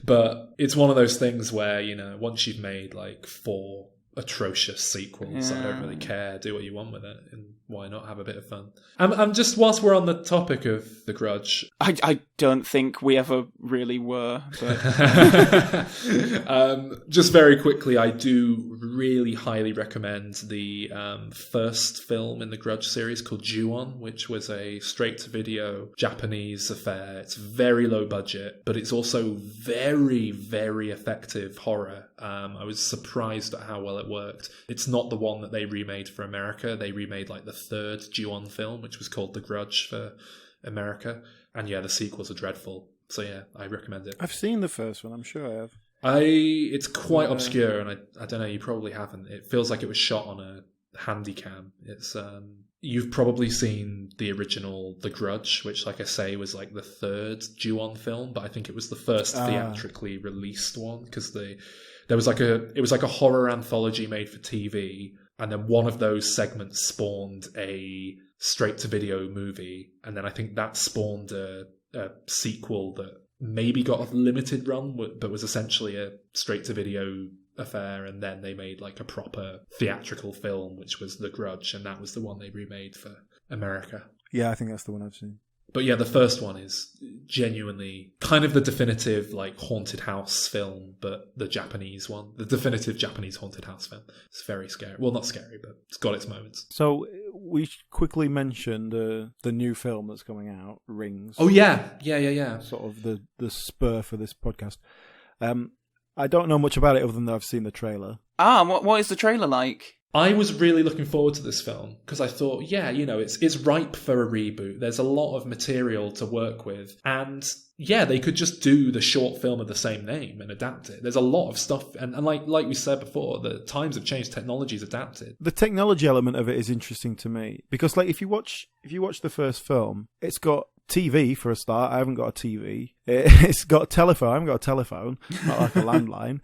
But it's one of those things where, you know, once you've made, like, 4 atrocious sequels, I don't really care. Do what you want with it, and why not have a bit of fun? I'm just, whilst we're on the topic of The Grudge, I don't think we ever really were, but just very quickly, I do really highly recommend the first film in the Grudge series called Ju-on, which was a straight-to-video Japanese affair. It's very low budget, but it's also very, very effective horror. I was surprised at how well it worked. It's not the one that they remade for America. They remade like the third Ju-on film, which was called The Grudge for America. And yeah, the sequels are dreadful. So yeah, I recommend it. I've seen the first one, I'm sure I have. It's quite obscure, and I don't know, you probably haven't. It feels like it was shot on a handycam. It's you've probably seen the original The Grudge, which, like I say, was like the third Ju-on film, but I think it was the first theatrically released one, because it was like a horror anthology made for TV, and then one of those segments spawned a straight-to-video movie, and then I think that spawned a sequel that maybe got a limited run, but was essentially a straight-to-video affair, and then they made like a proper theatrical film, which was The Grudge, and that was the one they remade for America. Yeah, I think that's the one I've seen. But yeah, the first one is genuinely kind of the definitive like haunted house film, but the Japanese one. The definitive Japanese haunted house film. It's very scary. Well, not scary, but it's got its moments. So we quickly mentioned the new film that's coming out, Rings. Oh yeah. Sort of the spur for this podcast. I don't know much about it other than that I've seen the trailer. What is the trailer like? I was really looking forward to this film because I thought, yeah, you know, it's ripe for a reboot. There's a lot of material to work with. And yeah, they could just do the short film of the same name and adapt it. There's a lot of stuff. And like we said before, the times have changed. Technology's adapted. The technology element of it is interesting to me because, like, if you watch the first film, it's got TV for a start. I haven't got a TV. It's got a telephone. I haven't got a telephone, not like a landline.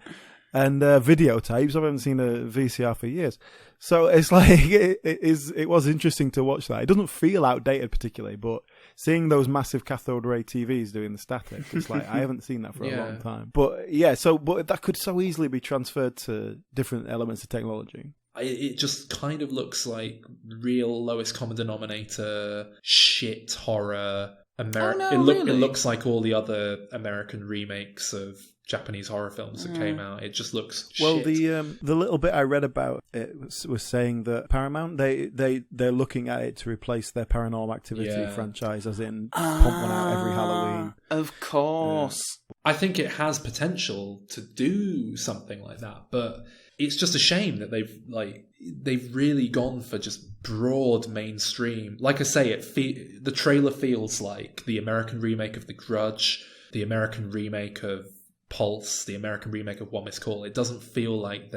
And videotapes. I haven't seen a VCR for years. So it's like, it was interesting to watch that. It doesn't feel outdated particularly, but seeing those massive cathode ray TVs doing the static, it's like, I haven't seen that for a long time. But yeah, but that could so easily be transferred to different elements of technology. It just kind of looks like real lowest common denominator, shit horror. Really? It looks like all the other American remakes of Japanese horror films that came out. It just looks shit. Well, the little bit I read about it was saying that Paramount, they're looking at it to replace their Paranormal Activity franchise, as in pump one out every Halloween. Of course. I think it has potential to do something like that, but it's just a shame that they've really gone for just broad mainstream. Like I say, the trailer feels like the American remake of The Grudge, the American remake of Pulse, the American remake of One Missed Call. It doesn't feel like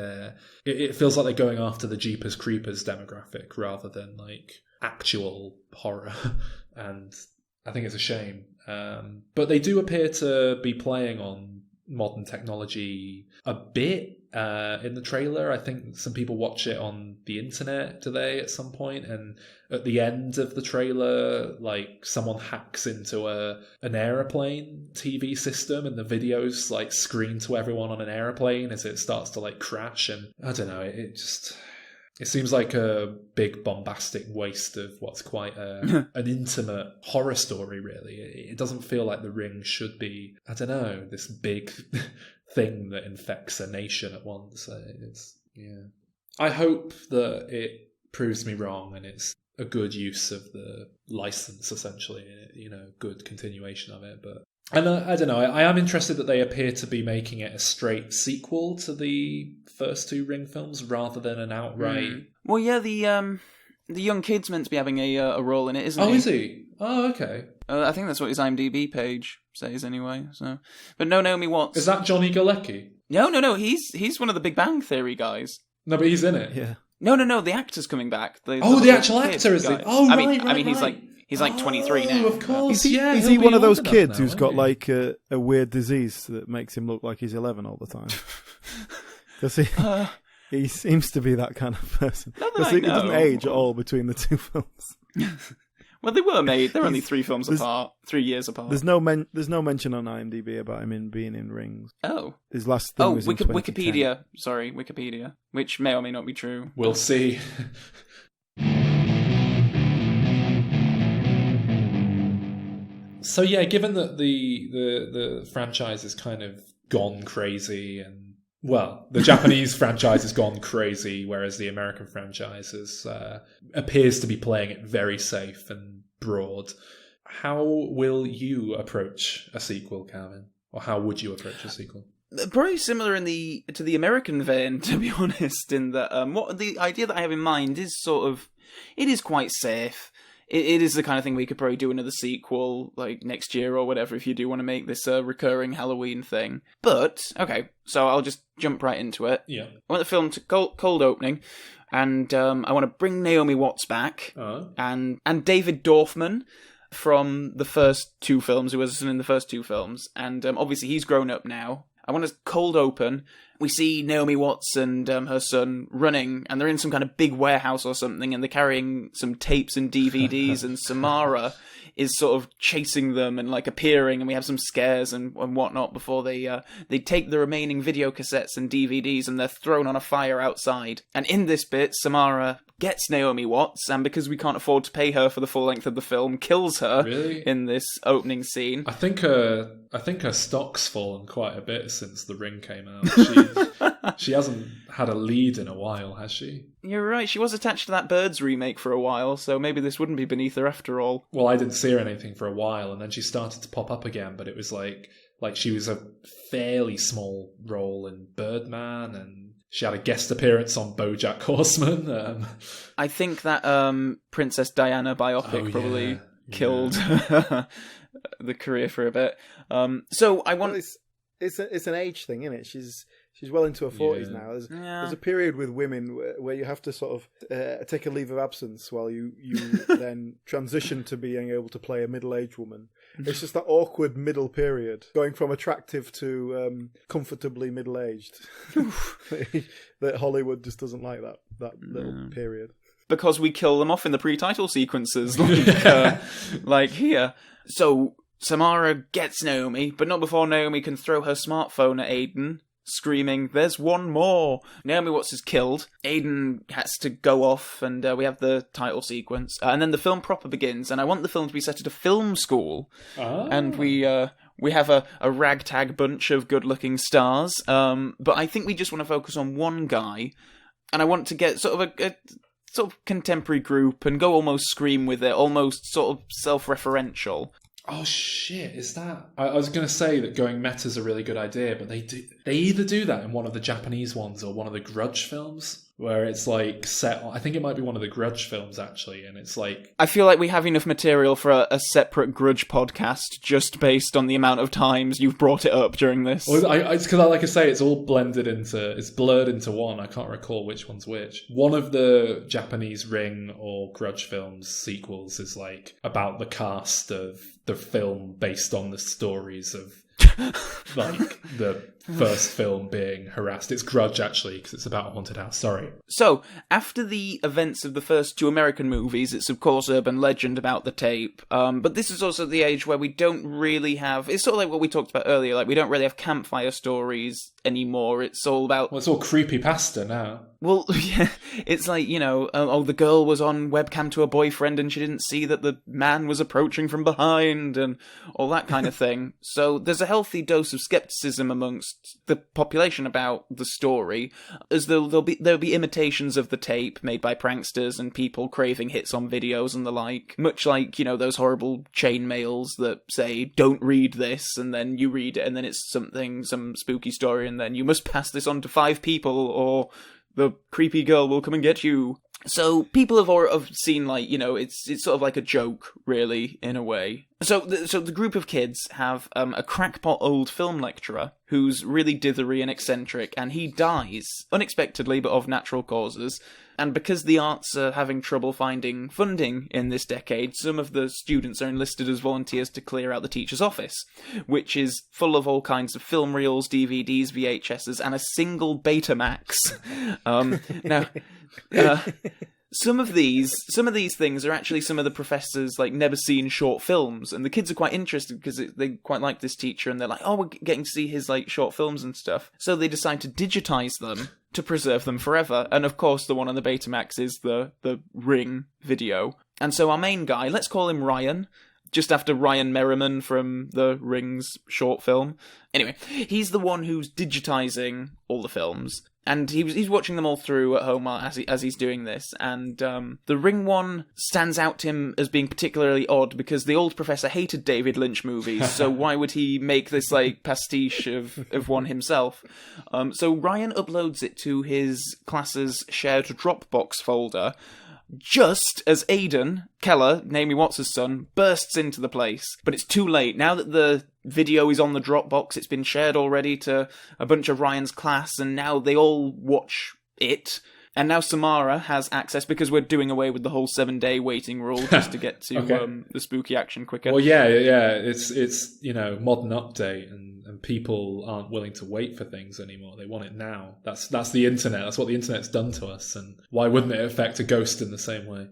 it feels like they're going after the Jeepers Creepers demographic rather than like actual horror. And I think it's a shame. But they do appear to be playing on modern technology a bit in the trailer. I think some people watch it on the internet today at some point, and at the end of the trailer, like, someone hacks into an airplane TV system, and the videos like screen to everyone on an airplane as it starts to like crash. And I don't know, it seems like a big bombastic waste of what's quite an intimate horror story, really. It doesn't feel like The Ring should be, I don't know, this big thing that infects a nation at once. I hope that it proves me wrong and it's a good use of the license, essentially, you know, good continuation of it. But and I don't know, I am interested that they appear to be making it a straight sequel to the first two Ring films rather than an outright... Well, yeah, the young kid's meant to be having a role in it, isn't he? Oh, is he? Oh, okay. I think that's what his IMDb page says anyway. So, but no, Naomi Watts. Is that Johnny Galecki? No. He's one of the Big Bang Theory guys. No, but he's in it. Yeah. No, the actor's coming back. The actual actor is it? Oh, I mean, he's like 23 now. Of course, Is he one of those kids who's got like a weird disease that makes him look like he's 11 all the time? Because he seems to be that kind of person. Because he doesn't age at all between the two films. Well, they were made. They're only 3 films apart, 3 years apart. There's no mention on IMDb about him being in Rings. Oh, his last thing was in 2010. Wikipedia. Sorry, Wikipedia, which may or may not be true. We'll see. So yeah, given that the franchise has kind of gone crazy, and well, the Japanese franchise has gone crazy, whereas the American franchise appears to be playing it very safe and broad. How will you approach a sequel, Calvin? Or how would you approach a sequel? Probably similar to the American vein, to be honest. In that, what the idea that I have in mind is it is quite safe. It is the kind of thing we could probably do another sequel, like next year or whatever, if you do want to make this a recurring Halloween thing. But, okay, so I'll just jump right into it. Yeah. I want the film to cold opening, and I want to bring Naomi Watts back, and David Dorfman from the first 2 films, who was in the first 2 films, and obviously he's grown up now. I want to cold open. We see Naomi Watts and her son running, and they're in some kind of big warehouse or something, and they're carrying some tapes and DVDs, and Samara is sort of chasing them and like appearing, and we have some scares and whatnot before they take the remaining video cassettes and DVDs and they're thrown on a fire outside. And in this bit, Samara gets Naomi Watts, and because we can't afford to pay her for the full length of the film, kills her in this opening scene. I think her stock's fallen quite a bit since The Ring came out. She hasn't had a lead in a while, has she? You're right, she was attached to that Birds remake for a while, so maybe this wouldn't be beneath her after all. Well, I didn't see her anything for a while, and then she started to pop up again, but it was like she was a fairly small role in Birdman, and she had a guest appearance on BoJack Horseman. I think that Princess Diana biopic probably killed the career for a bit. So I want... Well, it's an age thing, isn't it? She's well into her 40s now. There's a period with women where you have to sort of take a leave of absence while you then transition to being able to play a middle-aged woman. It's just that awkward middle period, going from attractive to comfortably middle-aged. That Hollywood just doesn't like that little period. Because we kill them off in the pre-title sequences, like here. So Samara gets Naomi, but not before Naomi can throw her smartphone at Aiden, screaming, "There's one more!" Naomi Watts is killed. Aiden has to go off, and we have the title sequence. And then the film proper begins, and I want the film to be set at a film school. And we have a ragtag bunch of good-looking stars, but I think we just want to focus on one guy, and I want to get sort of a sort of contemporary group and go almost Scream with it, almost sort of self-referential. Oh shit, is that... I was going to say that going meta's a really good idea, but they either do that in one of the Japanese ones or one of the Grudge films, where it's like set on... I think it might be one of the Grudge films, actually, and it's like... I feel like we have enough material for a separate Grudge podcast just based on the amount of times you've brought it up during this. Well, it's because, like I say, it's all blended into... It's blurred into one. I can't recall which one's which. One of the Japanese Ring or Grudge films sequels is like about the cast of the film based on the stories of like the first film being harassed. It's Grudge, actually, because it's about a haunted house. Sorry. So, after the events of the first 2 American movies, it's of course urban legend about the tape. But this is also the age where we don't really have... It's sort of like what we talked about earlier. Like, we don't really have campfire stories anymore. It's all about... Well, it's all creepypasta now. Well, yeah, it's like, the girl was on webcam to her boyfriend and she didn't see that the man was approaching from behind and all that kind of thing. So there's a healthy dose of skepticism amongst the population about the story, as there'll be imitations of the tape made by pranksters and people craving hits on videos and the like, much like, those horrible chain mails that say, "Don't read this," and then you read it and then it's some spooky story, and then you must pass this on to 5 people or the creepy girl will come and get you. So people have seen, like, it's sort of like a joke, really, in a way. So the group of kids have a crackpot old film lecturer who's really dithery and eccentric, and he dies, unexpectedly but of natural causes. And because the arts are having trouble finding funding in this decade, some of the students are enlisted as volunteers to clear out the teacher's office, which is full of all kinds of film reels, DVDs, VHSs, and a single Betamax. Some of these things are actually some of the professors' never seen short films, and the kids are quite interested because they quite like this teacher, and they're like, "Oh, we're getting to see his short films and stuff." So they decide to digitize them to preserve them forever. And of course, the one on the Betamax is the Ring video. And so our main guy, let's call him Ryan, just after Ryan Merriman from the Rings short film. Anyway, he's the one who's digitizing all the films. And he's watching them all through at home as he's doing this, and the Ring one stands out to him as being particularly odd because the old professor hated David Lynch movies, so why would he make this pastiche of one himself? So Ryan uploads it to his class's shared Dropbox folder, just as Aidan Keller, namely Watts' son, bursts into the place. But it's too late. Now that the video is on the Dropbox, it's been shared already to a bunch of Ryan's class, and now they all watch it. And now Samara has access because we're doing away with the whole 7-day waiting rule just to get to Okay. The spooky action quicker. Well, yeah. It's modern update, and people aren't willing to wait for things anymore. They want it now. That's the internet. That's what the internet's done to us. And why wouldn't it affect a ghost in the same way?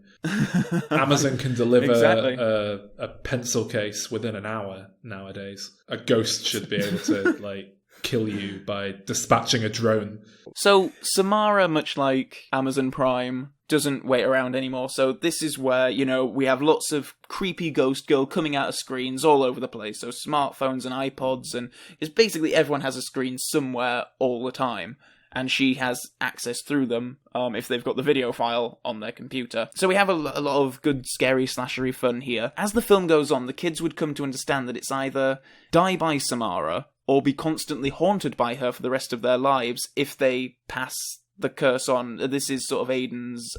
Amazon can deliver Exactly. a pencil case within an hour nowadays. A ghost should be able to kill you by dispatching a drone. So Samara, much like Amazon Prime, doesn't wait around anymore. So this is where, we have lots of creepy ghost girl coming out of screens all over the place. So smartphones and iPods, and it's basically everyone has a screen somewhere all the time. And she has access through them if they've got the video file on their computer. So we have a lot of good, scary, slashery fun here. As the film goes on, the kids would come to understand that it's either die by Samara or be constantly haunted by her for the rest of their lives if they pass the curse on. This is sort of Aiden's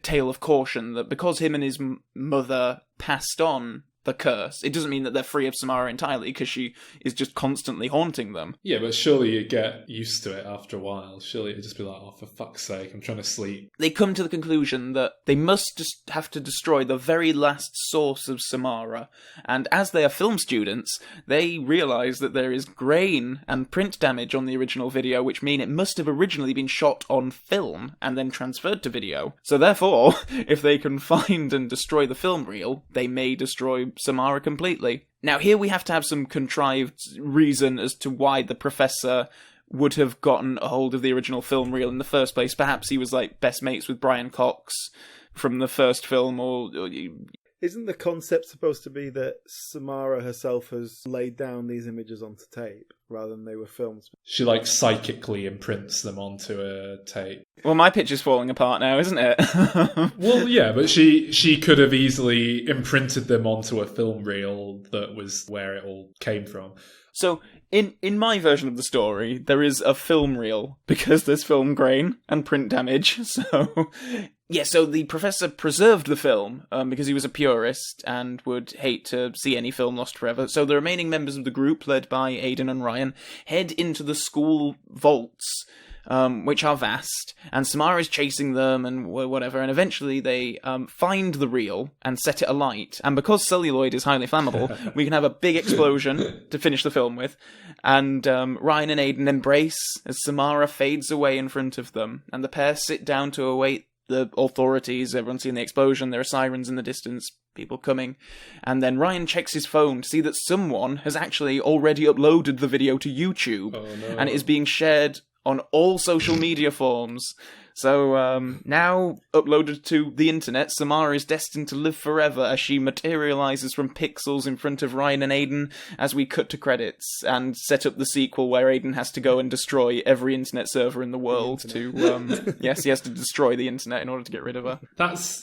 tale of caution, that because him and his mother passed on the curse, it doesn't mean that they're free of Samara entirely, because she is just constantly haunting them. Yeah, but surely you get used to it after a while. Surely it'd just be like, oh, for fuck's sake, I'm trying to sleep. They come to the conclusion that they must just have to destroy the very last source of Samara, and as they are film students, they realise that there is grain and print damage on the original video, which mean it must have originally been shot on film and then transferred to video. So therefore, if they can find and destroy the film reel, they may destroy Samara completely. Now here we have to have some contrived reason as to why the professor would have gotten a hold of the original film reel in the first place. Perhaps he was best mates with Brian Cox from the first film, or Isn't the concept supposed to be that Samara herself has laid down these images onto tape rather than they were filmed? She psychically imprints them onto a tape. Well, my picture's falling apart now, isn't it? Well, yeah, but she could have easily imprinted them onto a film reel that was where it all came from. So, in my version of the story, there is a film reel, because there's film grain and print damage, so... Yeah, so the professor preserved the film, because he was a purist and would hate to see any film lost forever. So the remaining members of the group, led by Aidan and Ryan, head into the school vaults, which are vast, and Samara is chasing them and whatever, and eventually they find the reel and set it alight. And because celluloid is highly flammable, we can have a big explosion to finish the film with, and Ryan and Aidan embrace as Samara fades away in front of them, and the pair sit down to await the authorities. Everyone's seen the explosion, there are sirens in the distance, people coming, and then Ryan checks his phone to see that someone has actually already uploaded the video to YouTube, and it is being shared on all social media forms. So now uploaded to the internet, Samara is destined to live forever as she materialises from pixels in front of Ryan and Aidan as we cut to credits and set up the sequel where Aidan has to go and destroy every internet server in the world to... yes, he has to destroy the internet in order to get rid of her.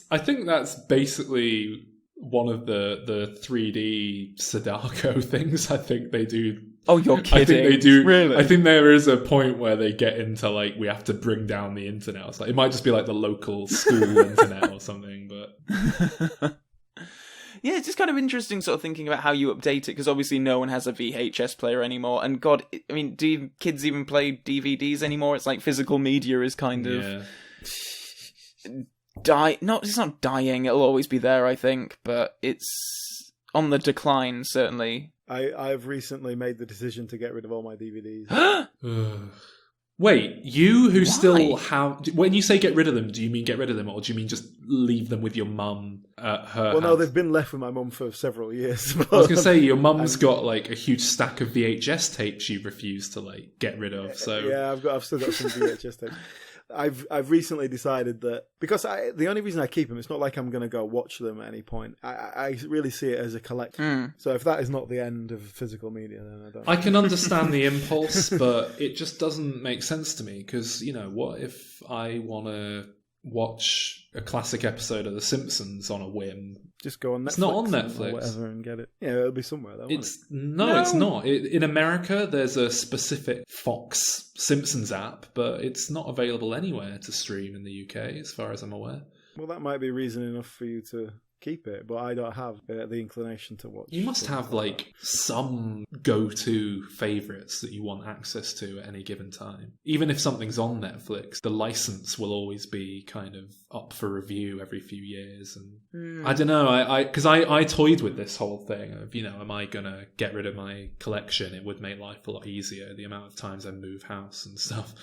I think that's basically one of the 3D Sadako things. I think they do. Oh, you're kidding. I think they do. Really? I think there is a point where they get into we have to bring down the internet. It might just be the local school internet or something, but... Yeah, it's just kind of interesting sort of thinking about how you update it, because obviously no one has a VHS player anymore. And God, I mean, do kids even play DVDs anymore? It's like physical media is kind of... it's not dying, it'll always be there, I think, but it's on the decline, certainly. I've recently made the decision to get rid of all my DVDs. Wait, you who still have... When you say get rid of them, do you mean get rid of them, or do you mean just leave them with your mum at her house? No, they've been left with my mum for several years. I was going to say, your mum's got like a huge stack of VHS tapes you refuse to like get rid of, so... Yeah, I've still got some VHS tapes. I've recently decided that, because the only reason I keep them, it's not like I'm going to go watch them at any point. I really see it as a collection. So if that is not the end of physical media, then I don't. I can understand the impulse, but it just doesn't make sense to me, because, you know, what if I want to watch a classic episode of The Simpsons on a whim? Just go on Netflix. It's not on Netflix. Or whatever, and get it. Yeah, it'll be somewhere though. It's not. In America, there's a specific Fox Simpsons app, but it's not available anywhere to stream in the UK, as far as I'm aware. Well, that might be reason enough for you to keep it, but I don't have the inclination to watch. You must have like some go-to favourites that you want access to at any given time. Even if something's on Netflix, the license will always be kind of up for review every few years. And I don't know, because I toyed with this whole thing of, you know, am I going to get rid of my collection? It would make life a lot easier, the amount of times I move house and stuff.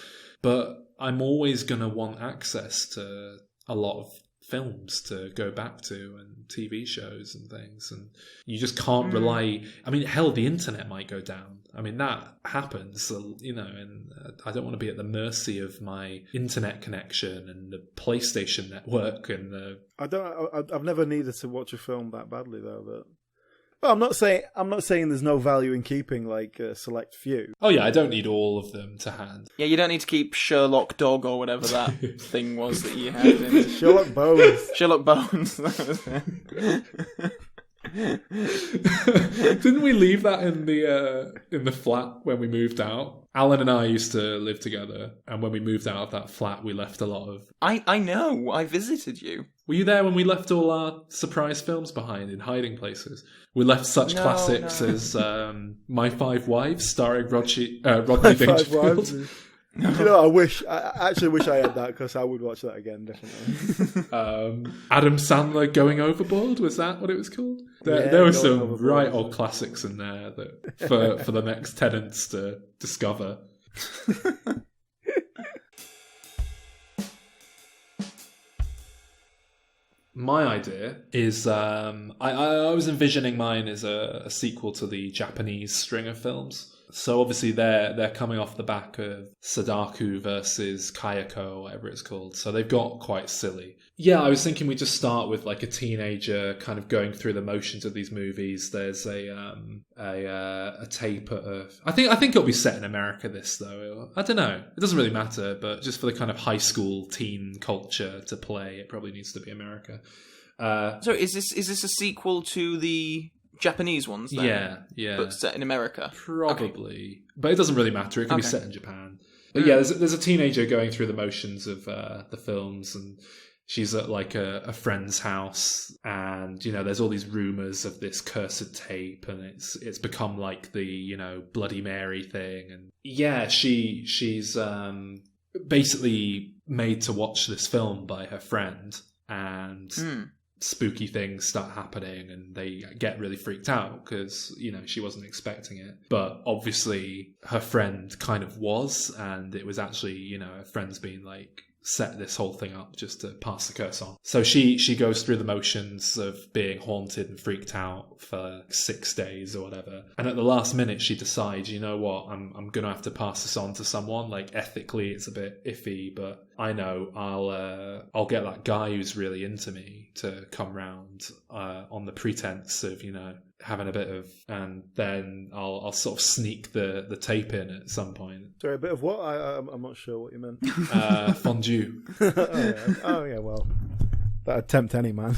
But I'm always going to want access to a lot of films to go back to and TV shows and things, and you just can't rely. I mean, hell, the internet might go down. I mean, that happens, you know, and I don't want to be at the mercy of my internet connection and the PlayStation network and the... I've never needed to watch a film that badly though. But well, I'm not saying there's no value in keeping like a select few. Oh yeah, I don't need all of them to hand. Yeah, you don't need to keep Sherlock Dog or whatever that thing was that you had. In... Sherlock Bones. Sherlock Bones. Didn't we leave that in the flat when we moved out? Alan and I used to live together, and when we moved out of that flat, we left a lot of... I know, I visited you. Were you there when we left all our surprise films behind in hiding places? We left such classics as My Five Wives, starring Rodney Dangerfield. You know, I actually wish I had that, because I would watch that again, definitely. Adam Sandler Going Overboard, was that what it was called? There were some right old classics in there that for the next tenants to discover. My idea is I was envisioning mine as a sequel to the Japanese string of films. So obviously they're coming off the back of Sadako versus Kayako, or whatever it's called. So they've got quite silly. Yeah, I was thinking we just start with like a teenager kind of going through the motions of these movies. There's a tape at I think it'll be set in America, this though. I don't know. It doesn't really matter, but just for the kind of high school teen culture to play, it probably needs to be America. So is this a sequel to the Japanese ones then? Yeah. But set in America? Probably. Okay. But it doesn't really matter. It can be set in Japan. But yeah, there's a teenager going through the motions of the films, and she's at like a friend's house, and, you know, there's all these rumours of this cursed tape, and it's become like the, you know, Bloody Mary thing. And yeah, she's basically made to watch this film by her friend, and... spooky things start happening, and they get really freaked out because, you know, she wasn't expecting it. But obviously her friend kind of was, and it was actually, you know, her friend's been like set this whole thing up just to pass the curse on. So she goes through the motions of being haunted and freaked out for 6 days or whatever. And at the last minute she decides, you know what, I'm going to have to pass this on to someone. Like, ethically it's a bit iffy, but I know I'll get that guy who's really into me to come round on the pretense of, you know, having a bit of, and then I'll sort of sneak the tape in at some point. Sorry, a bit of what? I'm not sure what you meant. Fondue. Oh yeah, well, that'd tempt any man.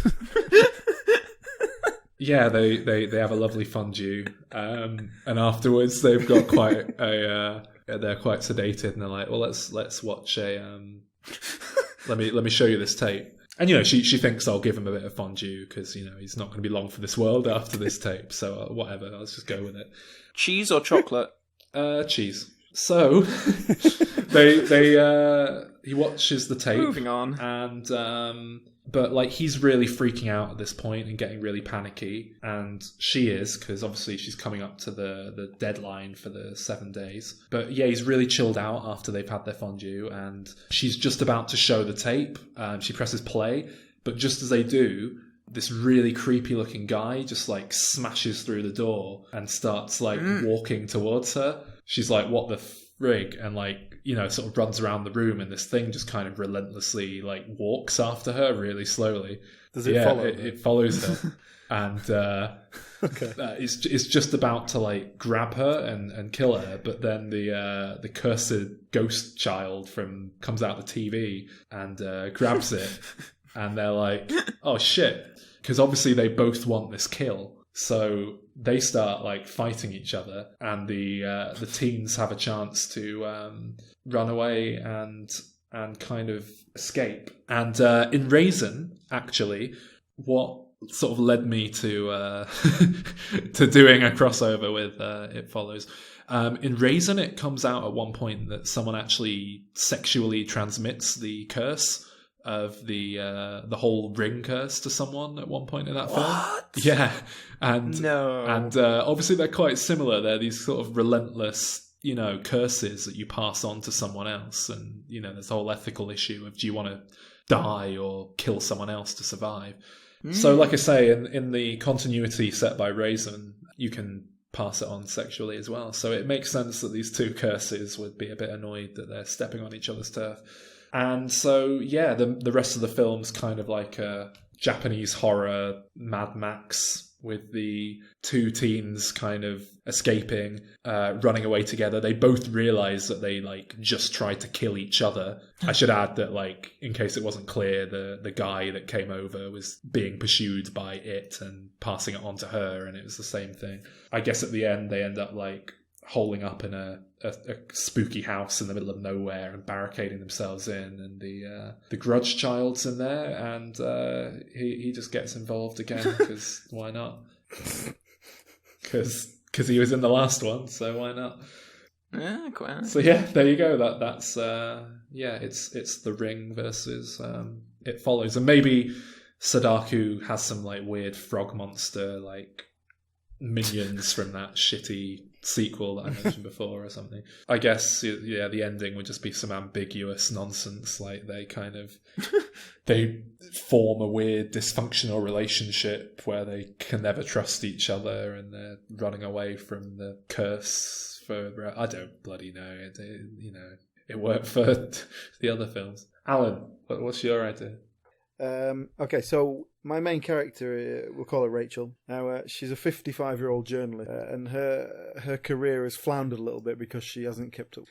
Yeah, they have a lovely fondue, and afterwards they've got quite they're quite sedated, and they're like, well, let's watch a let me show you this tape. And, you know, she thinks I'll give him a bit of fondue because, you know, he's not going to be long for this world after this tape. So whatever, let's just go with it. Cheese or chocolate? Cheese. So he watches the tape. Moving on. And but like he's really freaking out at this point and getting really panicky, and she is, because obviously she's coming up to the deadline for the 7 days. But yeah, he's really chilled out after they've had their fondue, and she's just about to show the tape. She presses play, but just as they do, this really creepy looking guy just like smashes through the door and starts like walking towards her. She's like, what the frig? And like, you know, sort of runs around the room, and this thing just kind of relentlessly like walks after her really slowly. Does it follow? It follows her. And Okay. it's just about to like grab her and kill her, but then the cursed ghost child comes out the TV and grabs it, and they're like, oh shit, because obviously they both want this kill. So they start like fighting each other, and the teens have a chance to run away and kind of escape. And in Raisin, actually, what sort of led me to to doing a crossover with It Follows. In Raisin, it comes out at one point that someone actually sexually transmits the curse of the whole ring curse to someone at one point in that film. Yeah, and obviously they're quite similar. They're these sort of relentless, you know, curses that you pass on to someone else, and you know, there's a whole ethical issue of do you want to die or kill someone else to survive. So, like I say, in the continuity set by Raisin, you can pass it on sexually as well. So it makes sense that these two curses would be a bit annoyed that they're stepping on each other's turf. And so, yeah, the rest of the film's kind of like a Japanese horror Mad Max, with the two teens kind of escaping, running away together. They both realise that they like just tried to kill each other. I should add that, like, in case it wasn't clear, the guy that came over was being pursued by it and passing it on to her, and it was the same thing. I guess at the end they end up like holing up in a spooky house in the middle of nowhere and barricading themselves in, and the Grudge child's in there, and he just gets involved again because why not? Because he was in the last one, so why not? Yeah, quite. So yeah, there you go. That's it's The Ring versus It Follows, and maybe Sadaku has some like weird frog monster like minions from that shitty sequel that I mentioned before or something. I guess, yeah, the ending would just be some ambiguous nonsense, like they form a weird dysfunctional relationship where they can never trust each other, and they're running away from the curse for, I don't bloody know. It worked for the other films. Alan, what's your idea? Okay, so my main character, we'll call her Rachel. Now, she's a 55-year-old journalist, and her career has floundered a little bit because she hasn't kept up.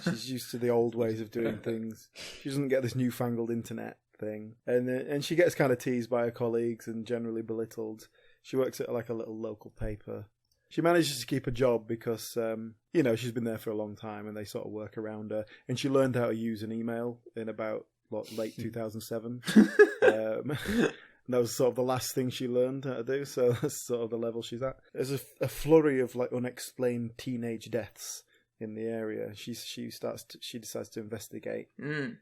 She's used to the old ways of doing things. She doesn't get this newfangled internet thing, and she gets kind of teased by her colleagues and generally belittled. She works at like a little local paper. She manages to keep a job because, she's been there for a long time, and they sort of work around her. And she learned how to use an email in about late 2007. That was sort of the last thing she learned how to do, so that's sort of the level she's at. There's a flurry of like unexplained teenage deaths in the area. She decides to investigate.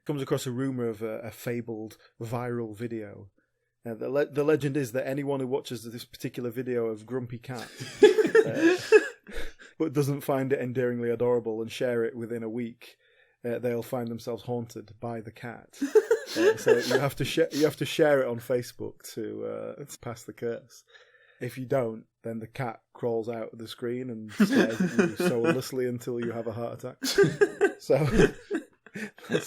Comes across a rumor of a fabled viral video. The legend is that anyone who watches this particular video of Grumpy Cat but doesn't find it endearingly adorable and share it within a week, they'll find themselves haunted by the cat. So you have to share it on Facebook to pass the curse. If you don't, then the cat crawls out of the screen and stares at you soullessly until you have a heart attack.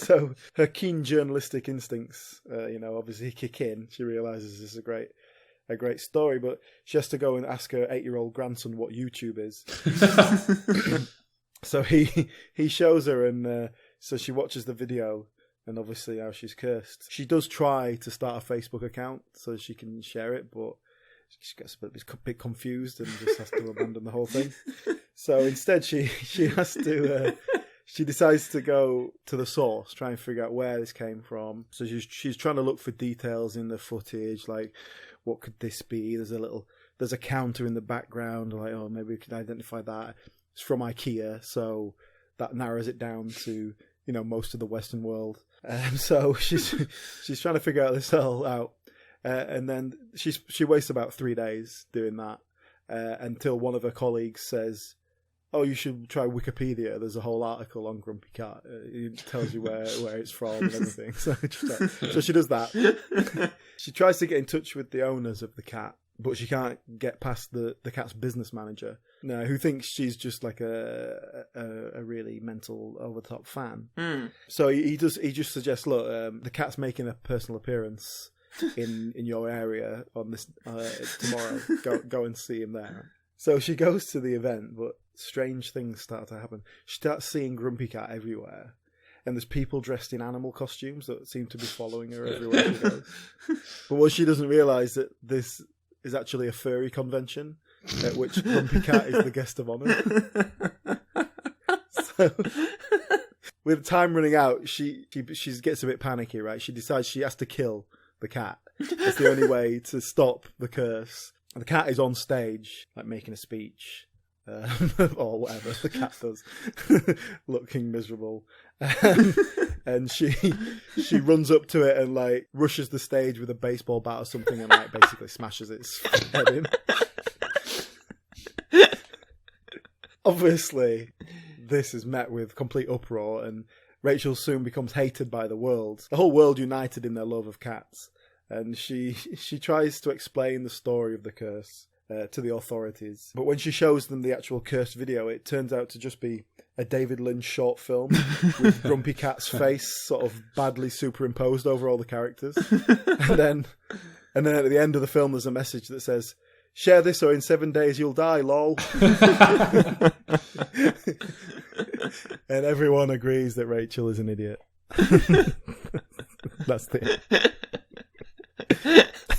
So her keen journalistic instincts, obviously kick in. She realises this is a great story, but she has to go and ask her 8-year-old grandson what YouTube is. So he shows her, and so she watches the video, and obviously how she's cursed. She does try to start a Facebook account so she can share it, but she gets a bit confused and just has to abandon the whole thing. So instead, she has to she decides to go to the source, try and figure out where this came from. So she's trying to look for details in the footage, like what could this be? There's a counter in the background, like, oh, maybe we can identify that. It's from IKEA, so that narrows it down to, most of the Western world. So she's trying to figure this all out. And then she wastes about 3 days doing that until one of her colleagues says, oh, you should try Wikipedia. There's a whole article on Grumpy Cat. It tells you where it's from and everything. So she does that. She tries to get in touch with the owners of the cat, but she can't get past the cat's business manager, who thinks she's just like a really mental, over-the-top fan. So he just suggests, look, the cat's making a personal appearance in your area on this tomorrow. Go and see him there. So she goes to the event, but strange things start to happen. She starts seeing Grumpy Cat everywhere, and there's people dressed in animal costumes that seem to be following her everywhere she goes. But what she doesn't realise that this is actually a furry convention at which Grumpy Cat is the guest of honour. So, with time running out, she gets a bit panicky, right? She decides she has to kill the cat. It's the only way to stop the curse. And the cat is on stage, like making a speech, or whatever the cat does, looking miserable. And she runs up to it and like rushes the stage with a baseball bat or something and like basically smashes its head in. Obviously, this is met with complete uproar, and Rachel soon becomes hated by the world. The whole world united in their love of cats. And she tries to explain the story of the curse to the authorities. But when she shows them the actual cursed video, it turns out to just be a David Lynch short film with Grumpy Cat's face sort of badly superimposed over all the characters. And then at the end of the film, there's a message that says, "Share this or in 7 days you'll die, lol." And everyone agrees that Rachel is an idiot. That's it.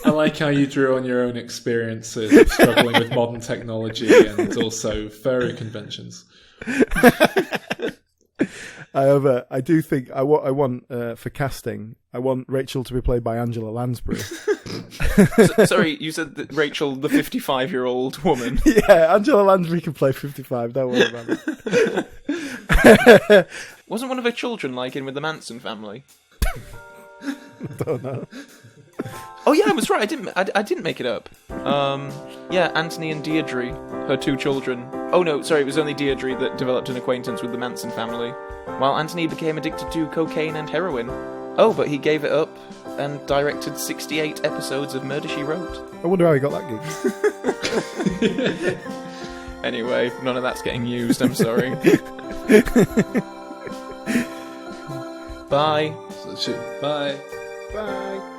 I like how you drew on your own experiences of struggling with modern technology and also furry conventions. However, I do think I want for casting, I want Rachel to be played by Angela Lansbury. Sorry, you said that Rachel, the 55-year-old woman. Yeah, Angela Lansbury can play 55. Don't worry about it. Wasn't one of her children like in with the Manson family? Don't know. Oh yeah, I was right. I didn't make it up. Yeah, Anthony and Deirdre, her two children. Oh no, sorry, it was only Deirdre that developed an acquaintance with the Manson family, while Anthony became addicted to cocaine and heroin. Oh, but he gave it up and directed 68 episodes of Murder, She Wrote. I wonder how he got that gig. Anyway, none of that's getting used, I'm sorry. Bye. Bye. Bye.